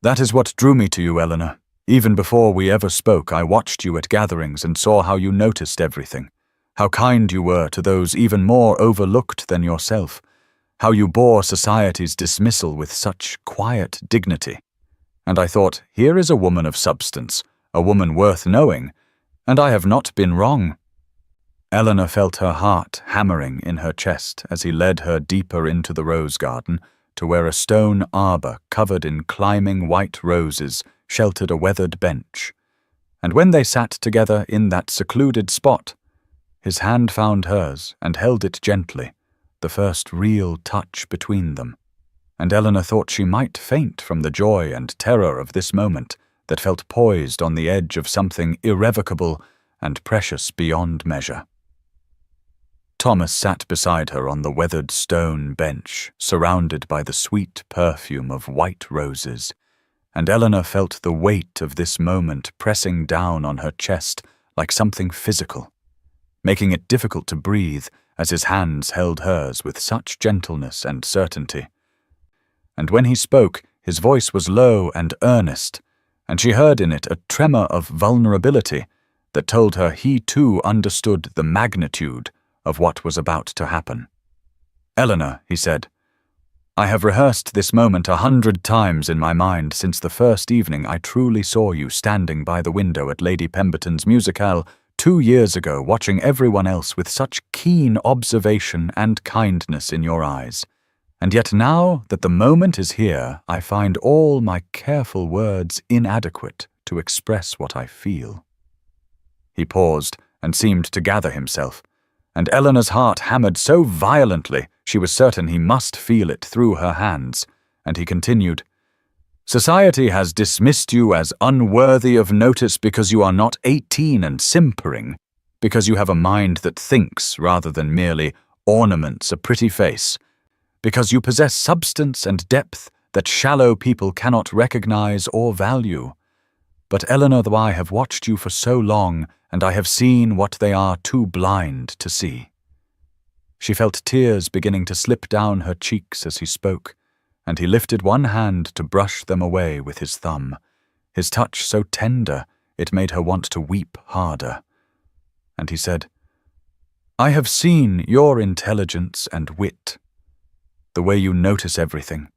"That is what drew me to you, Eleanor. Even before we ever spoke, I watched you at gatherings and saw how you noticed everything, how kind you were to those even more overlooked than yourself, how you bore society's dismissal with such quiet dignity. And I thought, here is a woman of substance, a woman worth knowing, and I have not been wrong." Eleanor felt her heart hammering in her chest as he led her deeper into the rose garden to where a stone arbor covered in climbing white roses sheltered a weathered bench. And when they sat together in that secluded spot, his hand found hers and held it gently, the first real touch between them. And Eleanor thought she might faint from the joy and terror of this moment that felt poised on the edge of something irrevocable and precious beyond measure. Thomas sat beside her on the weathered stone bench, surrounded by the sweet perfume of white roses, and Eleanor felt the weight of this moment pressing down on her chest like something physical, making it difficult to breathe as his hands held hers with such gentleness and certainty. And when he spoke, his voice was low and earnest, and she heard in it a tremor of vulnerability that told her he too understood the magnitude of what was about to happen. "Eleanor," he said, "I have rehearsed this moment 100 times in my mind since the first evening I truly saw you standing by the window at Lady Pemberton's musicale 2 years ago, watching everyone else with such keen observation and kindness in your eyes. And yet now that the moment is here, I find all my careful words inadequate to express what I feel." He paused and seemed to gather himself, and Eleanor's heart hammered so violently she was certain he must feel it through her hands, and he continued, Society has dismissed you as unworthy of notice because you are not 18 and simpering, because you have a mind that thinks rather than merely ornaments a pretty face, because you possess substance and depth that shallow people cannot recognize or value. But Eleanor, though I have watched you for so long, and I have seen what they are too blind to see. She felt tears beginning to slip down her cheeks as he spoke, and he lifted one hand to brush them away with his thumb, his touch so tender it made her want to weep harder. And he said, "I have seen your intelligence and wit, the way you notice everything,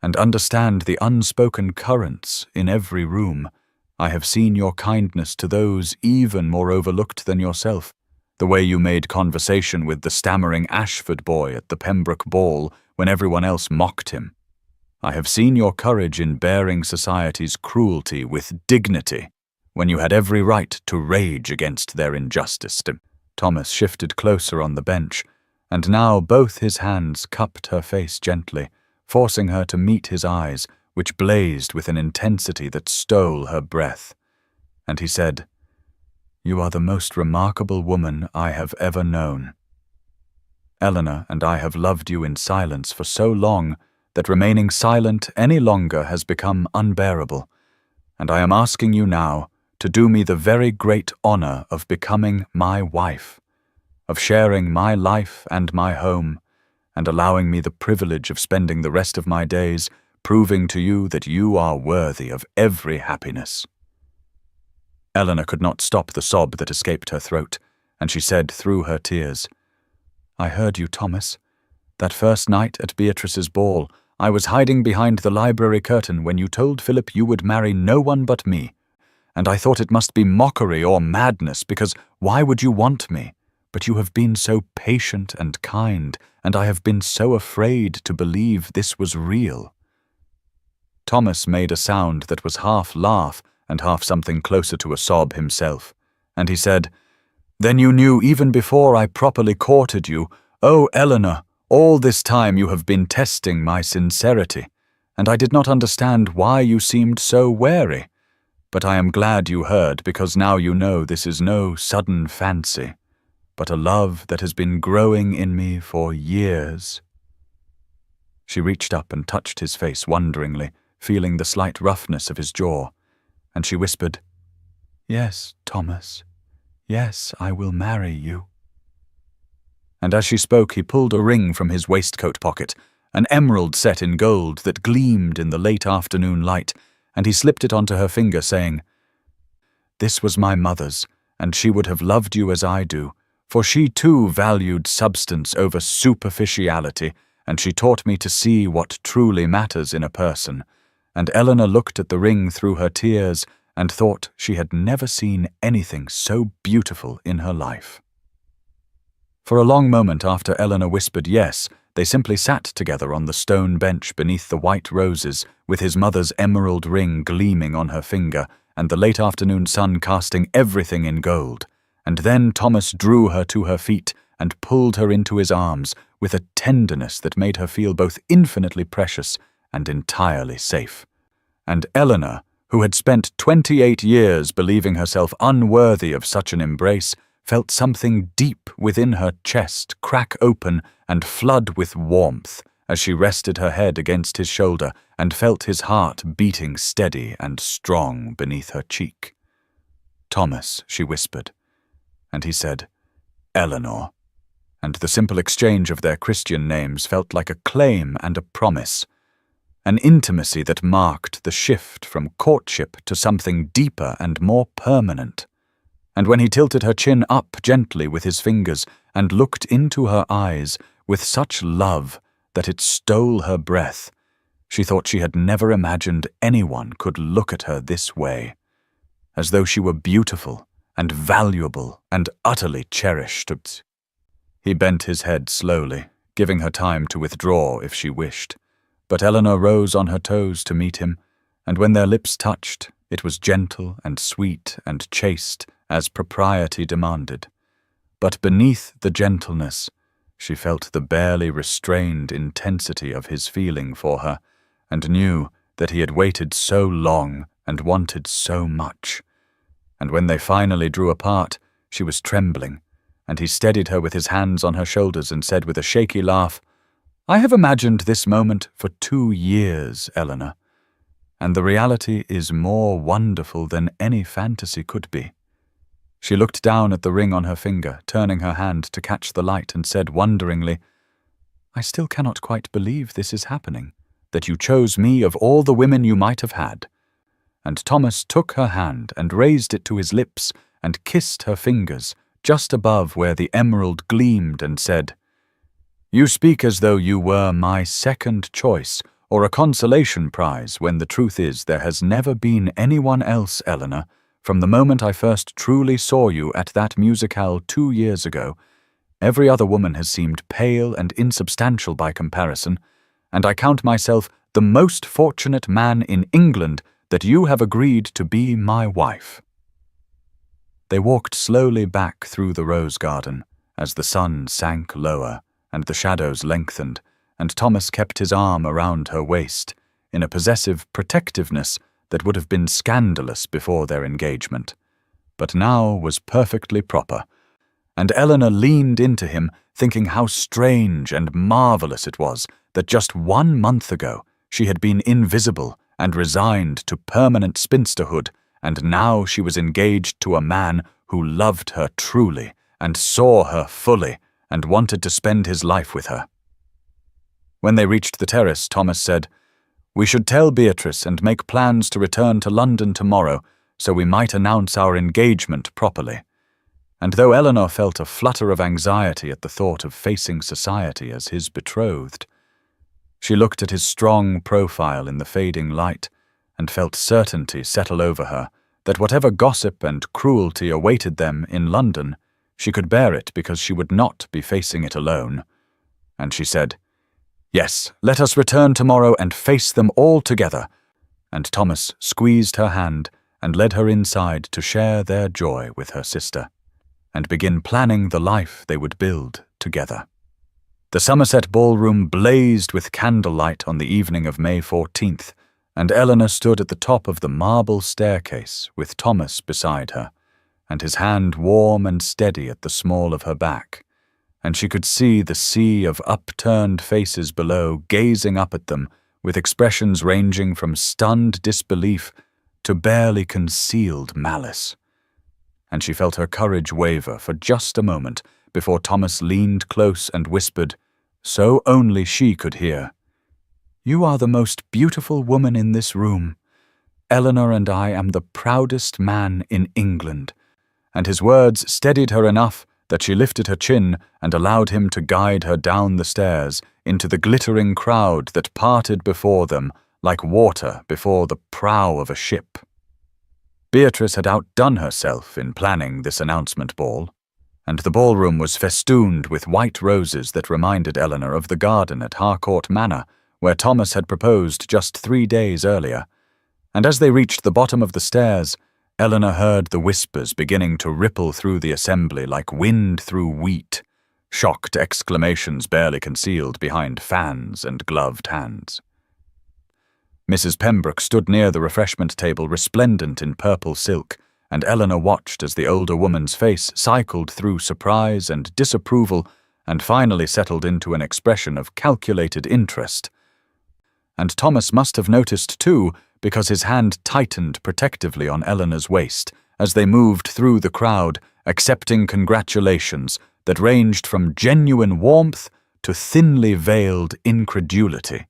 and understand the unspoken currents in every room. I have seen your kindness to those even more overlooked than yourself, the way you made conversation with the stammering Ashford boy at the Pembroke ball when everyone else mocked him. I have seen your courage in bearing society's cruelty with dignity, when you had every right to rage against their injustice." Thomas shifted closer on the bench, and now both his hands cupped her face gently, forcing her to meet his eyes, which blazed with an intensity that stole her breath. And he said, "You are the most remarkable woman I have ever known. Eleanor and I have loved you in silence for so long that remaining silent any longer has become unbearable, and I am asking you now to do me the very great honor of becoming my wife, of sharing my life and my home, and allowing me the privilege of spending the rest of my days proving to you that you are worthy of every happiness." Eleanor could not stop the sob that escaped her throat, and she said through her tears, "I heard you, Thomas. That first night at Beatrice's ball, I was hiding behind the library curtain when you told Philip you would marry no one but me, and I thought it must be mockery or madness, because why would you want me? But you have been so patient and kind, and I have been so afraid to believe this was real." Thomas made a sound that was half laugh and half something closer to a sob himself, and he said, "Then you knew even before I properly courted you. Oh, Eleanor, all this time you have been testing my sincerity, and I did not understand why you seemed so wary. But I am glad you heard, because now you know this is no sudden fancy, but a love that has been growing in me for years." She reached up and touched his face wonderingly, feeling the slight roughness of his jaw, and she whispered, "Yes, Thomas, yes, I will marry you." And as she spoke, he pulled a ring from his waistcoat pocket, an emerald set in gold that gleamed in the late afternoon light, and he slipped it onto her finger, saying, "This was my mother's, and she would have loved you as I do, for she too valued substance over superficiality, and she taught me to see what truly matters in a person." And Eleanor looked at the ring through her tears and thought she had never seen anything so beautiful in her life. For a long moment after Eleanor whispered yes, they simply sat together on the stone bench beneath the white roses, with his mother's emerald ring gleaming on her finger and the late afternoon sun casting everything in gold. And then Thomas drew her to her feet and pulled her into his arms with a tenderness that made her feel both infinitely precious and entirely safe. And Eleanor, who had spent 28 years believing herself unworthy of such an embrace, felt something deep within her chest crack open and flood with warmth as she rested her head against his shoulder and felt his heart beating steady and strong beneath her cheek. "Thomas," she whispered, and he said, "Eleanor," and the simple exchange of their Christian names felt like a claim and a promise, an intimacy that marked the shift from courtship to something deeper and more permanent. And when he tilted her chin up gently with his fingers and looked into her eyes with such love that it stole her breath, she thought she had never imagined anyone could look at her this way, as though she were beautiful and valuable and utterly cherished. He bent his head slowly, giving her time to withdraw if she wished, but Eleanor rose on her toes to meet him, and when their lips touched, it was gentle and sweet and chaste as propriety demanded. But beneath the gentleness, she felt the barely restrained intensity of his feeling for her, and knew that he had waited so long and wanted so much. And when they finally drew apart, she was trembling, and he steadied her with his hands on her shoulders and said with a shaky laugh, "I have imagined this moment for 2 years, Eleanor, and the reality is more wonderful than any fantasy could be." She looked down at the ring on her finger, turning her hand to catch the light, and said wonderingly, "I still cannot quite believe this is happening, that you chose me of all the women you might have had." And Thomas took her hand and raised it to his lips and kissed her fingers just above where the emerald gleamed and said, "You speak as though you were my second choice or a consolation prize, when the truth is there has never been anyone else, Eleanor, from the moment I first truly saw you at that musicale 2 years ago. Every other woman has seemed pale and insubstantial by comparison, and I count myself the most fortunate man in England that you have agreed to be my wife." They walked slowly back through the rose garden as the sun sank lower and the shadows lengthened, and Thomas kept his arm around her waist in a possessive protectiveness that would have been scandalous before their engagement, but now was perfectly proper, and Eleanor leaned into him, thinking how strange and marvelous it was that just 1 month ago she had been invisible and resigned to permanent spinsterhood, and now she was engaged to a man who loved her truly and saw her fully and wanted to spend his life with her. When they reached the terrace, Thomas said, "We should tell Beatrice and make plans to return to London tomorrow, so we might announce our engagement properly." And though Eleanor felt a flutter of anxiety at the thought of facing society as his betrothed, she looked at his strong profile in the fading light and felt certainty settle over her that whatever gossip and cruelty awaited them in London, she could bear it because she would not be facing it alone. And she said, "Yes, let us return tomorrow and face them all together." And Thomas squeezed her hand and led her inside to share their joy with her sister and begin planning the life they would build together. The Somerset ballroom blazed with candlelight on the evening of May 14th, and Eleanor stood at the top of the marble staircase with Thomas beside her, and his hand warm and steady at the small of her back, and she could see the sea of upturned faces below gazing up at them with expressions ranging from stunned disbelief to barely concealed malice. And she felt her courage waver for just a moment before Thomas leaned close and whispered, so only she could hear, "You are the most beautiful woman in this room. Eleanor and I am the proudest man in England." And his words steadied her enough that she lifted her chin and allowed him to guide her down the stairs into the glittering crowd that parted before them like water before the prow of a ship. Beatrice had outdone herself in planning this announcement ball, and the ballroom was festooned with white roses that reminded Eleanor of the garden at Harcourt Manor, where Thomas had proposed just 3 days earlier. And as they reached the bottom of the stairs, Eleanor heard the whispers beginning to ripple through the assembly like wind through wheat, shocked exclamations barely concealed behind fans and gloved hands. Mrs. Pembroke stood near the refreshment table resplendent in purple silk, and Eleanor watched as the older woman's face cycled through surprise and disapproval and finally settled into an expression of calculated interest. And Thomas must have noticed too, because his hand tightened protectively on Eleanor's waist as they moved through the crowd, accepting congratulations that ranged from genuine warmth to thinly veiled incredulity.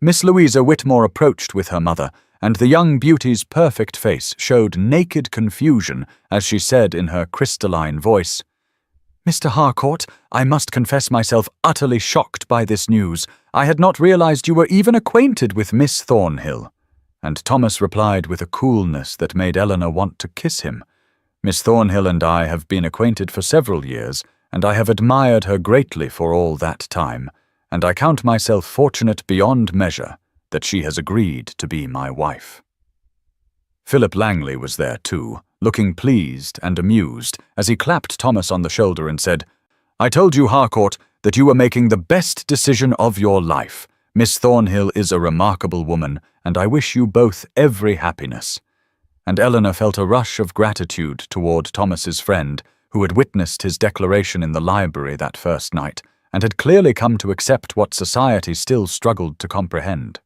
Miss Louisa Whitmore approached with her mother, and the young beauty's perfect face showed naked confusion as she said in her crystalline voice, "Mr. Harcourt, I must confess myself utterly shocked by this news. I had not realized you were even acquainted with Miss Thornhill." And Thomas replied with a coolness that made Eleanor want to kiss him. "Miss Thornhill and I have been acquainted for several years, and I have admired her greatly for all that time, and I count myself fortunate beyond measure that she has agreed to be my wife." Philip Langley was there too, looking pleased and amused as he clapped Thomas on the shoulder and said, "I told you, Harcourt, that you were making the best decision of your life. Miss Thornhill is a remarkable woman, and I wish you both every happiness." And Eleanor felt a rush of gratitude toward Thomas's friend, who had witnessed his declaration in the library that first night, and had clearly come to accept what society still struggled to comprehend.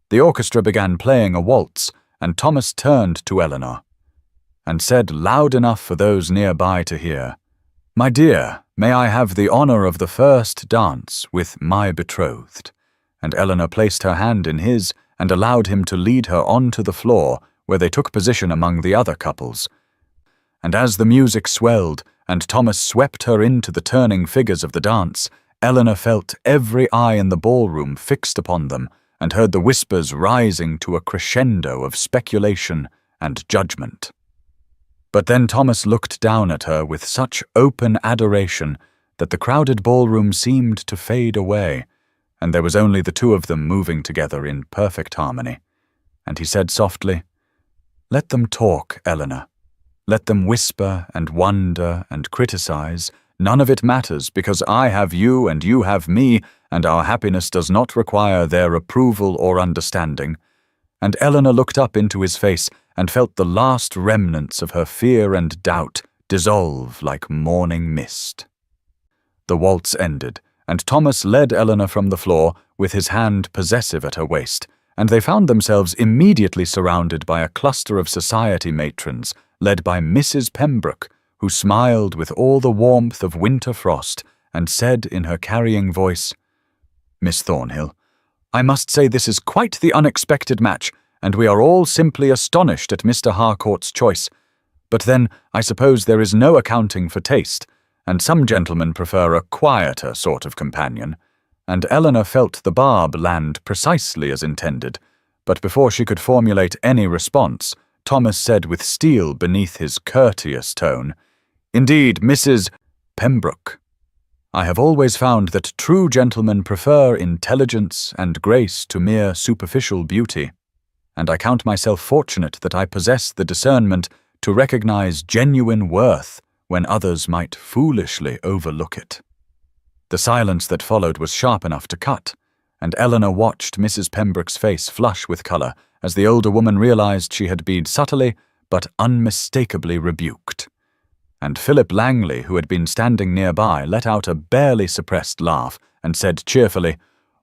The orchestra began playing a waltz, and Thomas turned to Eleanor and said loud enough for those nearby to hear, "My dear, may I have the honor of the first dance with my betrothed?" And Eleanor placed her hand in his and allowed him to lead her onto the floor, where they took position among the other couples. And as the music swelled and Thomas swept her into the turning figures of the dance, Eleanor felt every eye in the ballroom fixed upon them and heard the whispers rising to a crescendo of speculation and judgment. But then Thomas looked down at her with such open adoration that the crowded ballroom seemed to fade away, and there was only the two of them moving together in perfect harmony. And he said softly, "Let them talk, Eleanor. Let them whisper and wonder and criticize. None of it matters, because I have you and you have me, and our happiness does not require their approval or understanding." And Eleanor looked up into his face and felt the last remnants of her fear and doubt dissolve like morning mist. The waltz ended, and Thomas led Eleanor from the floor with his hand possessive at her waist, and they found themselves immediately surrounded by a cluster of society matrons, led by Mrs. Pembroke, who smiled with all the warmth of winter frost and said in her carrying voice, "Miss Thornhill, I must say this is quite the unexpected match, and we are all simply astonished at Mr. Harcourt's choice. But then, I suppose there is no accounting for taste, and some gentlemen prefer a quieter sort of companion." And Eleanor felt the barb land precisely as intended, but before she could formulate any response, Thomas said with steel beneath his courteous tone, "Indeed, Mrs. Pembroke, I have always found that true gentlemen prefer intelligence and grace to mere superficial beauty, and I count myself fortunate that I possess the discernment to recognize genuine worth when others might foolishly overlook it." The silence that followed was sharp enough to cut, and Eleanor watched Mrs. Pembroke's face flush with colour as the older woman realized she had been subtly but unmistakably rebuked. And Philip Langley, who had been standing nearby, let out a barely suppressed laugh and said cheerfully,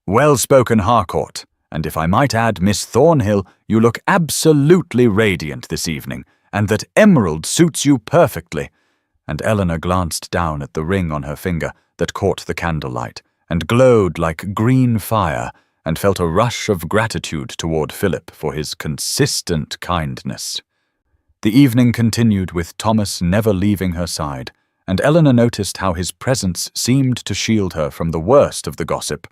"Well spoken, Harcourt, and if I might add, Miss Thornhill, you look absolutely radiant this evening, and that emerald suits you perfectly." And Eleanor glanced down at the ring on her finger that caught the candlelight and glowed like green fire, and felt a rush of gratitude toward Philip for his consistent kindness. The evening continued with Thomas never leaving her side, and Eleanor noticed how his presence seemed to shield her from the worst of the gossip,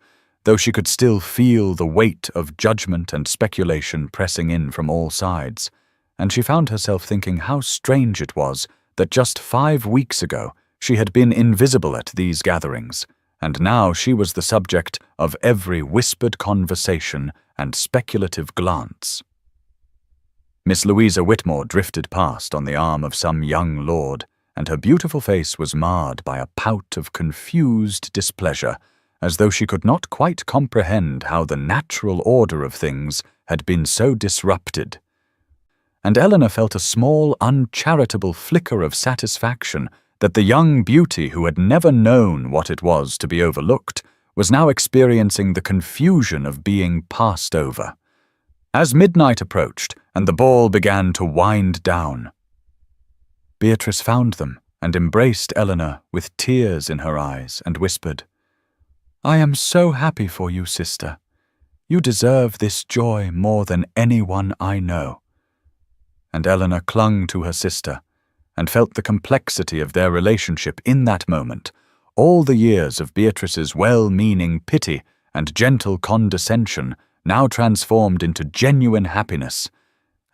though she could still feel the weight of judgment and speculation pressing in from all sides, and she found herself thinking how strange it was that just 5 weeks ago she had been invisible at these gatherings, and now she was the subject of every whispered conversation and speculative glance. Miss Louisa Whitmore drifted past on the arm of some young lord, and her beautiful face was marred by a pout of confused displeasure, as though she could not quite comprehend how the natural order of things had been so disrupted. And Eleanor felt a small, uncharitable flicker of satisfaction that the young beauty who had never known what it was to be overlooked was now experiencing the confusion of being passed over. As midnight approached and the ball began to wind down, Beatrice found them and embraced Eleanor with tears in her eyes and whispered, "I am so happy for you, sister. You deserve this joy more than anyone I know." And Eleanor clung to her sister and felt the complexity of their relationship in that moment, all the years of Beatrice's well-meaning pity and gentle condescension now transformed into genuine happiness,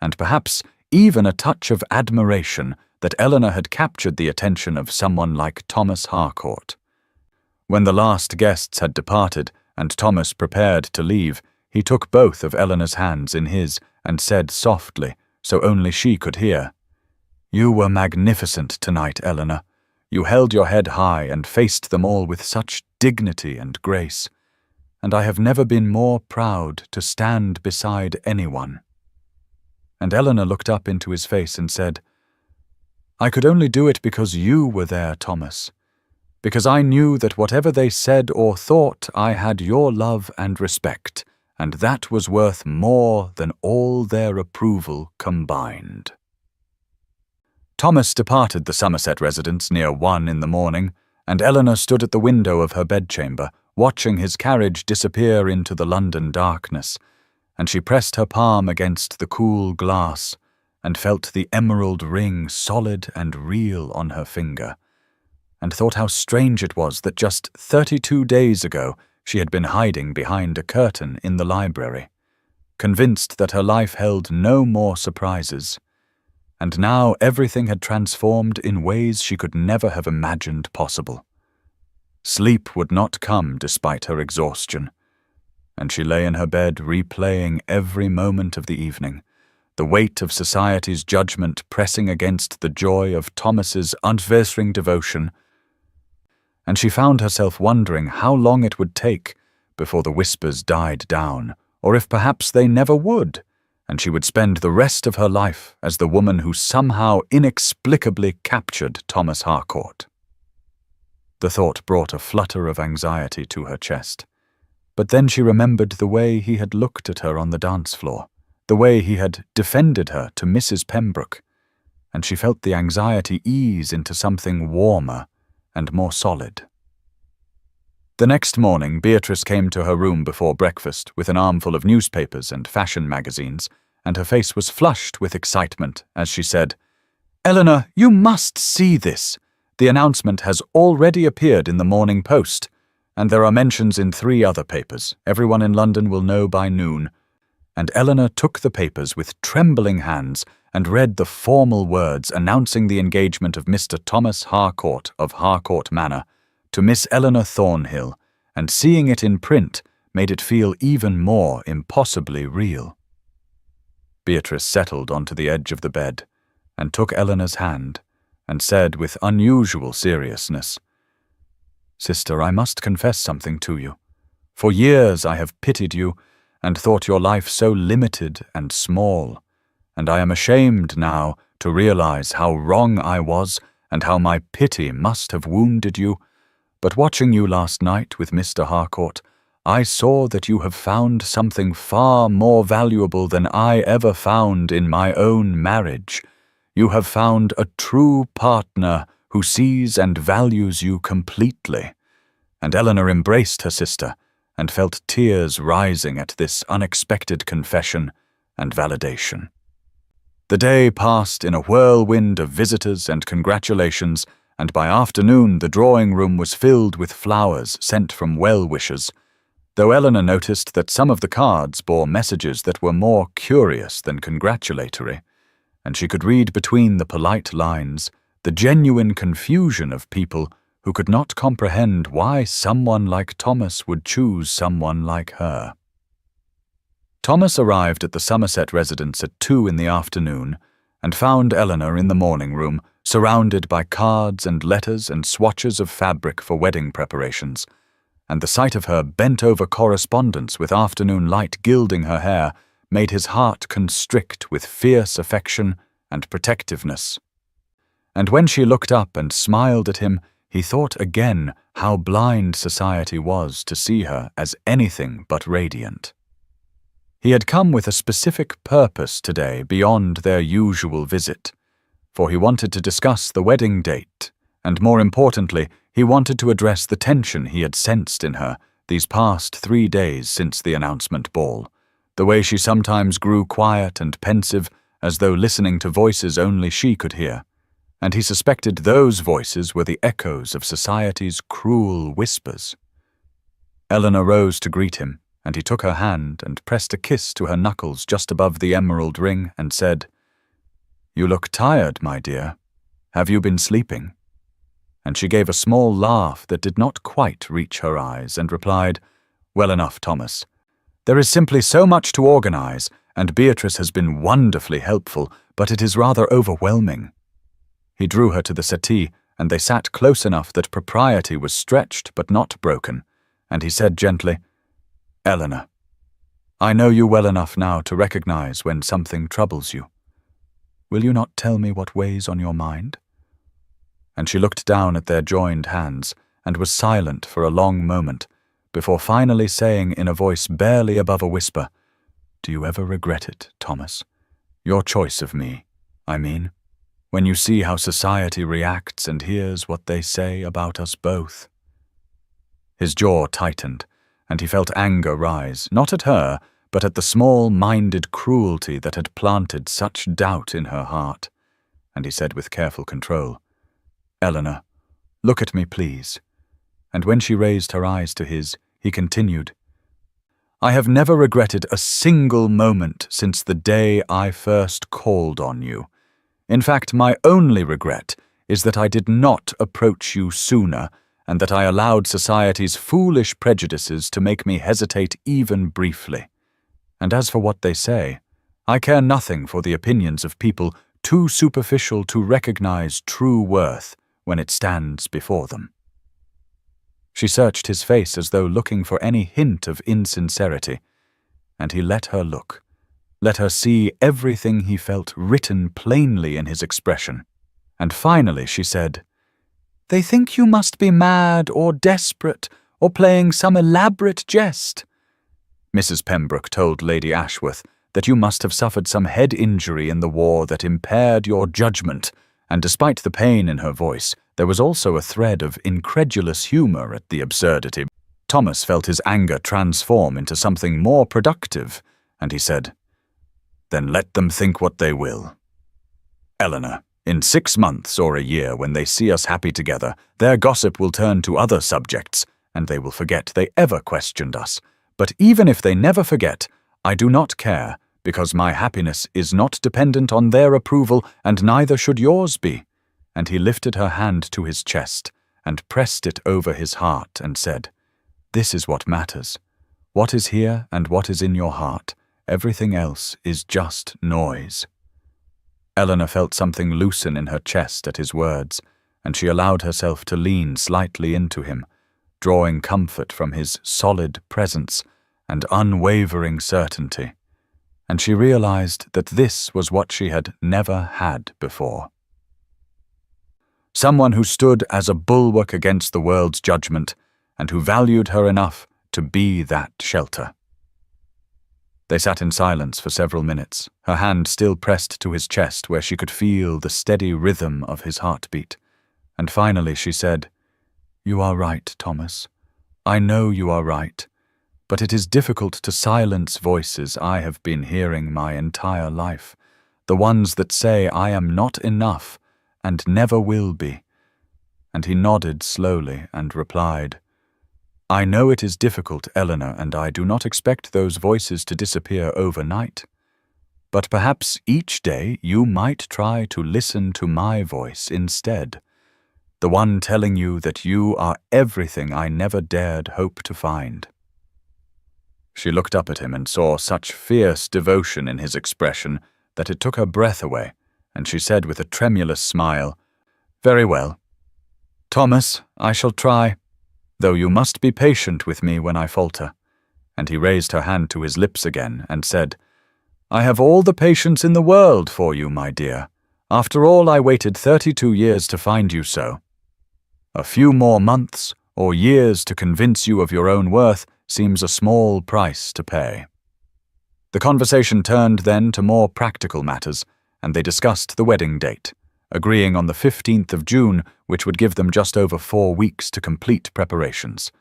and perhaps even a touch of admiration that Eleanor had captured the attention of someone like Thomas Harcourt. When the last guests had departed and Thomas prepared to leave, he took both of Eleanor's hands in his and said softly, so only she could hear, "You were magnificent tonight, Eleanor. You held your head high and faced them all with such dignity and grace. and I have never been more proud to stand beside anyone." And Eleanor looked up into his face and said, "I could only do it because you were there, Thomas, because I knew that whatever they said or thought, I had your love and respect, and that was worth more than all their approval combined." Thomas departed the Somerset residence near 1 in the morning, and Eleanor stood at the window of her bedchamber, watching his carriage disappear into the London darkness, and she pressed her palm against the cool glass and felt the emerald ring solid and real on her finger, and thought how strange it was that just 32 days ago she had been hiding behind a curtain in the library, convinced that her life held no more surprises, and now everything had transformed in ways she could never have imagined possible. Sleep would not come despite her exhaustion, and she lay in her bed replaying every moment of the evening, the weight of society's judgment pressing against the joy of Thomas's unwavering devotion, and she found herself wondering how long it would take before the whispers died down, or if perhaps they never would, and she would spend the rest of her life as the woman who somehow inexplicably captured Thomas Harcourt. The thought brought a flutter of anxiety to her chest, but then she remembered the way he had looked at her on the dance floor, the way he had defended her to Mrs. Pembroke, and she felt the anxiety ease into something warmer and more solid. The next morning, Beatrice came to her room before breakfast with an armful of newspapers and fashion magazines, and her face was flushed with excitement as she said, "Eleanor, you must see this. The announcement has already appeared in the Morning Post, and there are mentions in 3 other papers. Everyone in London will know by noon." And Eleanor took the papers with trembling hands and read the formal words announcing the engagement of Mr. Thomas Harcourt of Harcourt Manor to Miss Eleanor Thornhill, and seeing it in print made it feel even more impossibly real. Beatrice settled onto the edge of the bed and took Eleanor's hand and said with unusual seriousness, "Sister, I must confess something to you. For years I have pitied you and thought your life so limited and small, and I am ashamed now to realize how wrong I was and how my pity must have wounded you. But watching you last night with Mr. Harcourt, I saw that you have found something far more valuable than I ever found in my own marriage. You have found a true partner who sees and values you completely." And Eleanor embraced her sister and felt tears rising at this unexpected confession and validation. The day passed in a whirlwind of visitors and congratulations, and by afternoon the drawing-room was filled with flowers sent from well-wishers, though Eleanor noticed that some of the cards bore messages that were more curious than congratulatory, and she could read between the polite lines the genuine confusion of people who could not comprehend why someone like Thomas would choose someone like her. Thomas arrived at the Somerset residence at 2 in the afternoon and found Eleanor in the morning room, surrounded by cards and letters and swatches of fabric for wedding preparations, and the sight of her bent-over correspondence with afternoon light gilding her hair made his heart constrict with fierce affection and protectiveness. And when she looked up and smiled at him, he thought again how blind society was to see her as anything but radiant. He had come with a specific purpose today beyond their usual visit, for he wanted to discuss the wedding date, and more importantly, he wanted to address the tension he had sensed in her these past 3 days since the announcement ball, the way she sometimes grew quiet and pensive as though listening to voices only she could hear, and he suspected those voices were the echoes of society's cruel whispers. Eleanor rose to greet him, and he took her hand and pressed a kiss to her knuckles just above the emerald ring and said, "You look tired, my dear. Have you been sleeping?" And she gave a small laugh that did not quite reach her eyes and replied, "Well enough, Thomas. There is simply so much to organize, and Beatrice has been wonderfully helpful, but it is rather overwhelming." He drew her to the settee, and they sat close enough that propriety was stretched but not broken, and he said gently, Eleanor, I know you well enough now to recognize when something troubles you. Will you not tell me what weighs on your mind?" And she looked down at their joined hands and was silent for a long moment before finally saying in a voice barely above a whisper, "Do you ever regret it, Thomas? Your choice of me, I mean, when you see how society reacts and hears what they say about us both." His jaw tightened, and he felt anger rise, not at her, but at the small-minded cruelty that had planted such doubt in her heart. And he said with careful control, "Eleanor, look at me, please." And when she raised her eyes to his, he continued, "I have never regretted a single moment since the day I first called on you. In fact, my only regret is that I did not approach you sooner, and that I allowed society's foolish prejudices to make me hesitate even briefly. And as for what they say, I care nothing for the opinions of people too superficial to recognize true worth when it stands before them." She searched his face as though looking for any hint of insincerity, and he let her look, let her see everything he felt written plainly in his expression. And finally she said, "They think you must be mad or desperate or playing some elaborate jest." Mrs. Pembroke told Lady Ashworth that you must have suffered some head injury in the war that impaired your judgment, and despite the pain in her voice, there was also a thread of incredulous humor at the absurdity. Thomas felt his anger transform into something more productive, and he said, "Then let them think what they will. Eleanor, in 6 months or a year, when they see us happy together, their gossip will turn to other subjects, and they will forget they ever questioned us. But even if they never forget, I do not care, because my happiness is not dependent on their approval, and neither should yours be." And he lifted her hand to his chest and pressed it over his heart and said, "This is what matters. What is here and what is in your heart, everything else is just noise." Eleanor felt something loosen in her chest at his words, and she allowed herself to lean slightly into him, drawing comfort from his solid presence and unwavering certainty. And she realized that this was what she had never had before. Someone who stood as a bulwark against the world's judgment, and who valued her enough to be that shelter. They sat in silence for several minutes, her hand still pressed to his chest where she could feel the steady rhythm of his heartbeat. And finally she said, "You are right, Thomas. I know you are right. But it is difficult to silence voices I have been hearing my entire life, the ones that say I am not enough and never will be." And he nodded slowly and replied, "I know it is difficult, Eleanor, and I do not expect those voices to disappear overnight. But perhaps each day you might try to listen to my voice instead, the one telling you that you are everything I never dared hope to find." She looked up at him and saw such fierce devotion in his expression that it took her breath away, and she said with a tremulous smile, "Very well. Thomas, I shall try, though you must be patient with me when I falter." And he raised her hand to his lips again and said, "I have all the patience in the world for you, my dear. After all, I waited 32 years to find you so. A few more months or years to convince you of your own worth seems a small price to pay." The conversation turned then to more practical matters, and they discussed the wedding date, agreeing on the 15th of June, which would give them just over 4 weeks to complete preparations.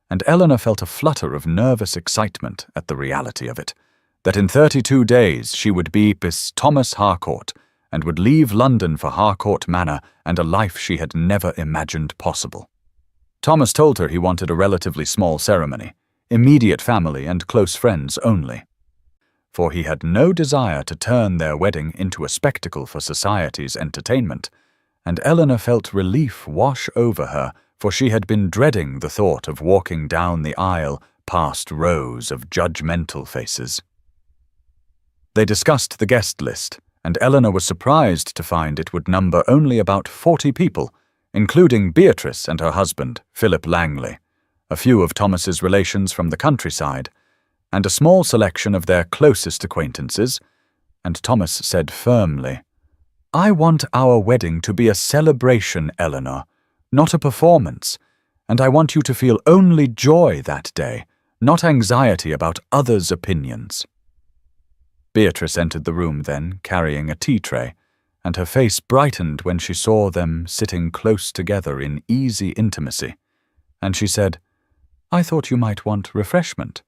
And Eleanor felt a flutter of nervous excitement at the reality of it, that in 32 days she would be Miss Thomas Harcourt, and would leave London for Harcourt Manor and a life she had never imagined possible. Thomas told her he wanted a relatively small ceremony, immediate family and close friends only. For he had no desire to turn their wedding into a spectacle for society's entertainment, and Eleanor felt relief wash over her, for she had been dreading the thought of walking down the aisle past rows of judgmental faces. They discussed the guest list, and Eleanor was surprised to find it would number only about 40 people, including Beatrice and her husband, Philip Langley, a few of Thomas's relations from the countryside, and a small selection of their closest acquaintances, and Thomas said firmly, "I want our wedding to be a celebration, Eleanor, not a performance, and I want you to feel only joy that day, not anxiety about others' opinions." Beatrice entered the room then, carrying a tea tray, and her face brightened when she saw them sitting close together in easy intimacy, and she said, "I thought you might want refreshment.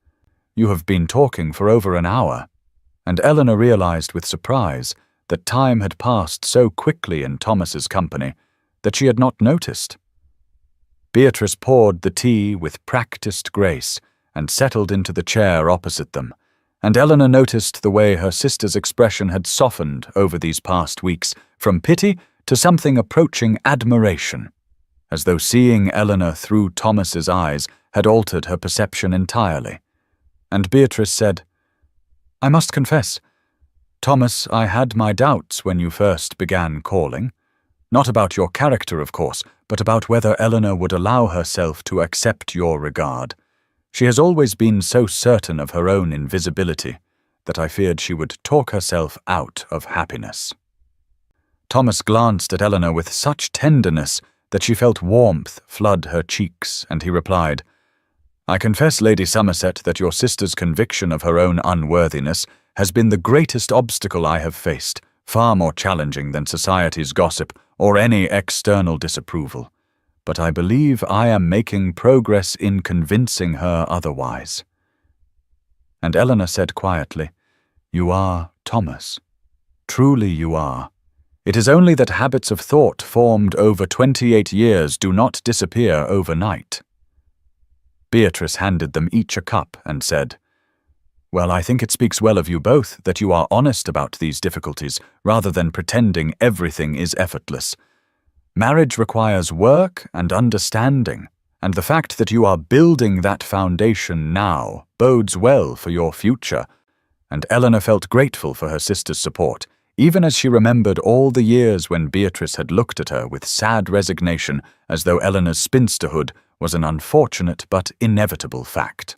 You have been talking for over an hour." And Eleanor realized with surprise that time had passed so quickly in Thomas's company that she had not noticed. Beatrice poured the tea with practiced grace and settled into the chair opposite them, and Eleanor noticed the way her sister's expression had softened over these past weeks from pity to something approaching admiration, as though seeing Eleanor through Thomas's eyes had altered her perception entirely. And Beatrice said, "I must confess, Thomas, I had my doubts when you first began calling. Not about your character, of course, but about whether Eleanor would allow herself to accept your regard. She has always been so certain of her own invisibility that I feared she would talk herself out of happiness." Thomas glanced at Eleanor with such tenderness that she felt warmth flood her cheeks, and he replied, "I confess, Lady Somerset, that your sister's conviction of her own unworthiness has been the greatest obstacle I have faced, far more challenging than society's gossip or any external disapproval. But I believe I am making progress in convincing her otherwise." And Eleanor said quietly, "You are, Thomas. Truly you are. It is only that habits of thought formed over 28 years do not disappear overnight." Beatrice handed them each a cup and said, "Well, I think it speaks well of you both that you are honest about these difficulties rather than pretending everything is effortless. Marriage requires work and understanding, and the fact that you are building that foundation now bodes well for your future." And Eleanor felt grateful for her sister's support, even as she remembered all the years when Beatrice had looked at her with sad resignation as though Eleanor's spinsterhood was an unfortunate but inevitable fact.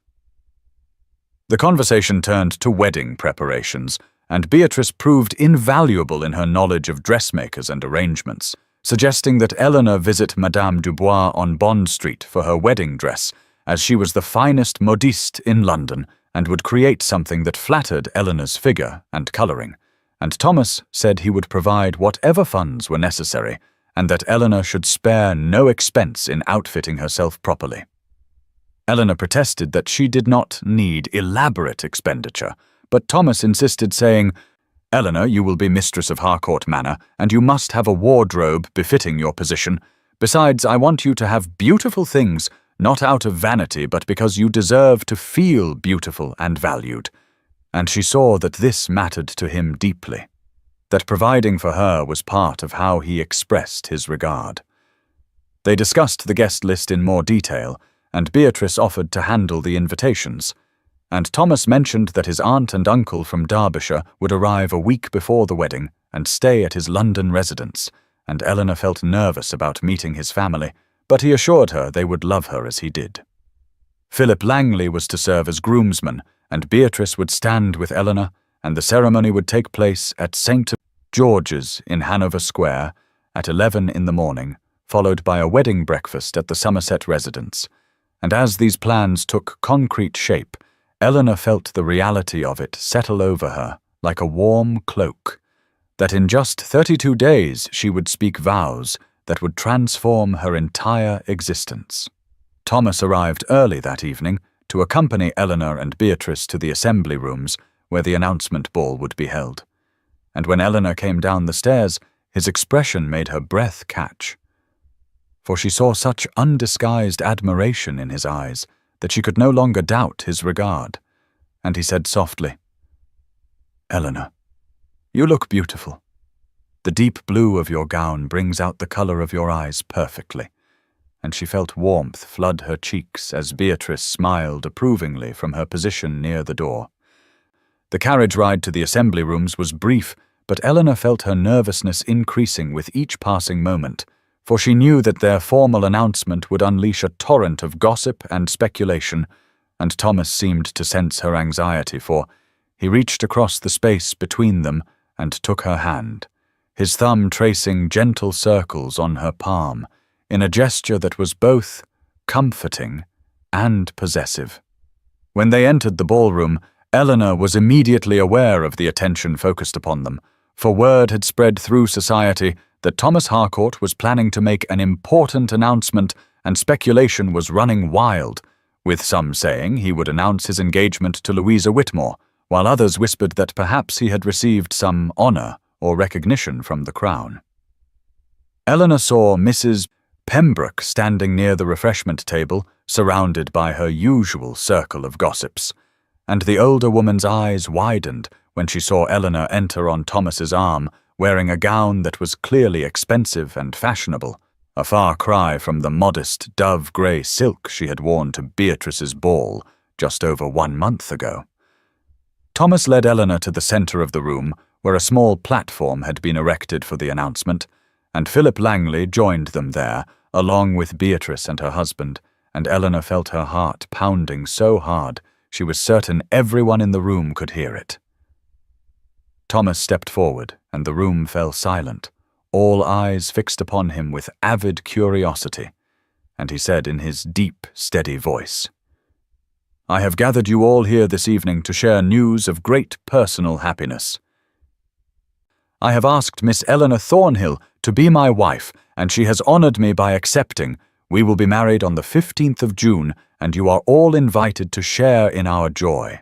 The conversation turned to wedding preparations, and Beatrice proved invaluable in her knowledge of dressmakers and arrangements, suggesting that Eleanor visit Madame Dubois on Bond Street for her wedding dress, as she was the finest modiste in London and would create something that flattered Eleanor's figure and colouring, and Thomas said he would provide whatever funds were necessary, and that Eleanor should spare no expense in outfitting herself properly. Eleanor protested that she did not need elaborate expenditure, but Thomas insisted, saying, "Eleanor, you will be mistress of Harcourt Manor, and you must have a wardrobe befitting your position. Besides, I want you to have beautiful things, not out of vanity, but because you deserve to feel beautiful and valued." And she saw that this mattered to him deeply, that providing for her was part of how he expressed his regard. They discussed the guest list in more detail, and Beatrice offered to handle the invitations, and Thomas mentioned that his aunt and uncle from Derbyshire would arrive a week before the wedding and stay at his London residence, and Eleanor felt nervous about meeting his family, but he assured her they would love her as he did. Philip Langley was to serve as groomsman, and Beatrice would stand with Eleanor, and the ceremony would take place at St. George's in Hanover Square at 11 in the morning, followed by a wedding breakfast at the Somerset residence. And as these plans took concrete shape, Eleanor felt the reality of it settle over her like a warm cloak, that in just 32 days she would speak vows that would transform her entire existence. Thomas arrived early that evening to accompany Eleanor and Beatrice to the assembly rooms where the announcement ball would be held. And when Eleanor came down the stairs, his expression made her breath catch, for she saw such undisguised admiration in his eyes that she could no longer doubt his regard, and he said softly, "Eleanor, you look beautiful. The deep blue of your gown brings out the colour of your eyes perfectly," and she felt warmth flood her cheeks as Beatrice smiled approvingly from her position near the door. The carriage ride to the assembly rooms was brief, but Eleanor felt her nervousness increasing with each passing moment, for she knew that their formal announcement would unleash a torrent of gossip and speculation, and Thomas seemed to sense her anxiety, for he reached across the space between them and took her hand, his thumb tracing gentle circles on her palm, in a gesture that was both comforting and possessive. When they entered the ballroom, Eleanor was immediately aware of the attention focused upon them, for word had spread through society that Thomas Harcourt was planning to make an important announcement, and speculation was running wild, with some saying he would announce his engagement to Louisa Whitmore, while others whispered that perhaps he had received some honor or recognition from the Crown. Eleanor saw Mrs. Pembroke standing near the refreshment table, surrounded by her usual circle of gossips, and the older woman's eyes widened when she saw Eleanor enter on Thomas's arm, wearing a gown that was clearly expensive and fashionable, a far cry from the modest dove-grey silk she had worn to Beatrice's ball just over 1 month ago. Thomas led Eleanor to the centre of the room, where a small platform had been erected for the announcement, and Philip Langley joined them there, along with Beatrice and her husband, and Eleanor felt her heart pounding so hard she was certain everyone in the room could hear it. Thomas stepped forward, and the room fell silent, all eyes fixed upon him with avid curiosity, and he said in his deep, steady voice, "I have gathered you all here this evening to share news of great personal happiness. I have asked Miss Eleanor Thornhill to be my wife, and she has honored me by accepting. We will be married on the 15th of June, and you are all invited to share in our joy."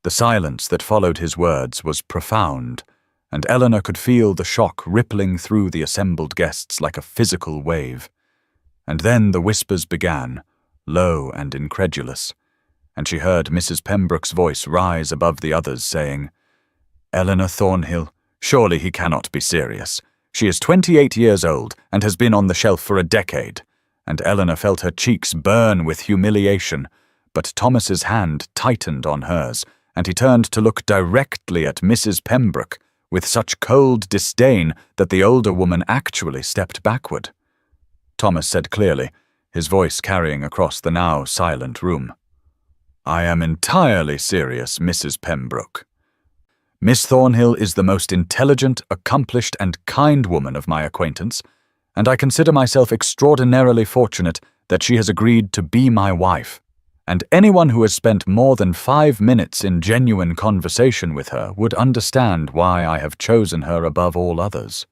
The silence that followed his words was profound, and Eleanor could feel the shock rippling through the assembled guests like a physical wave. And then the whispers began, low and incredulous, and she heard Mrs. Pembroke's voice rise above the others, saying, "Eleanor Thornhill, surely he cannot be serious. She is 28 years old and has been on the shelf for a decade." And Eleanor felt her cheeks burn with humiliation, but Thomas's hand tightened on hers, and he turned to look directly at Mrs. Pembroke with such cold disdain that the older woman actually stepped backward. Thomas said clearly, his voice carrying across the now silent room, "I am entirely serious, Mrs. Pembroke. Miss Thornhill is the most intelligent, accomplished, and kind woman of my acquaintance, and I consider myself extraordinarily fortunate that she has agreed to be my wife, and anyone who has spent more than 5 minutes in genuine conversation with her would understand why I have chosen her above all others."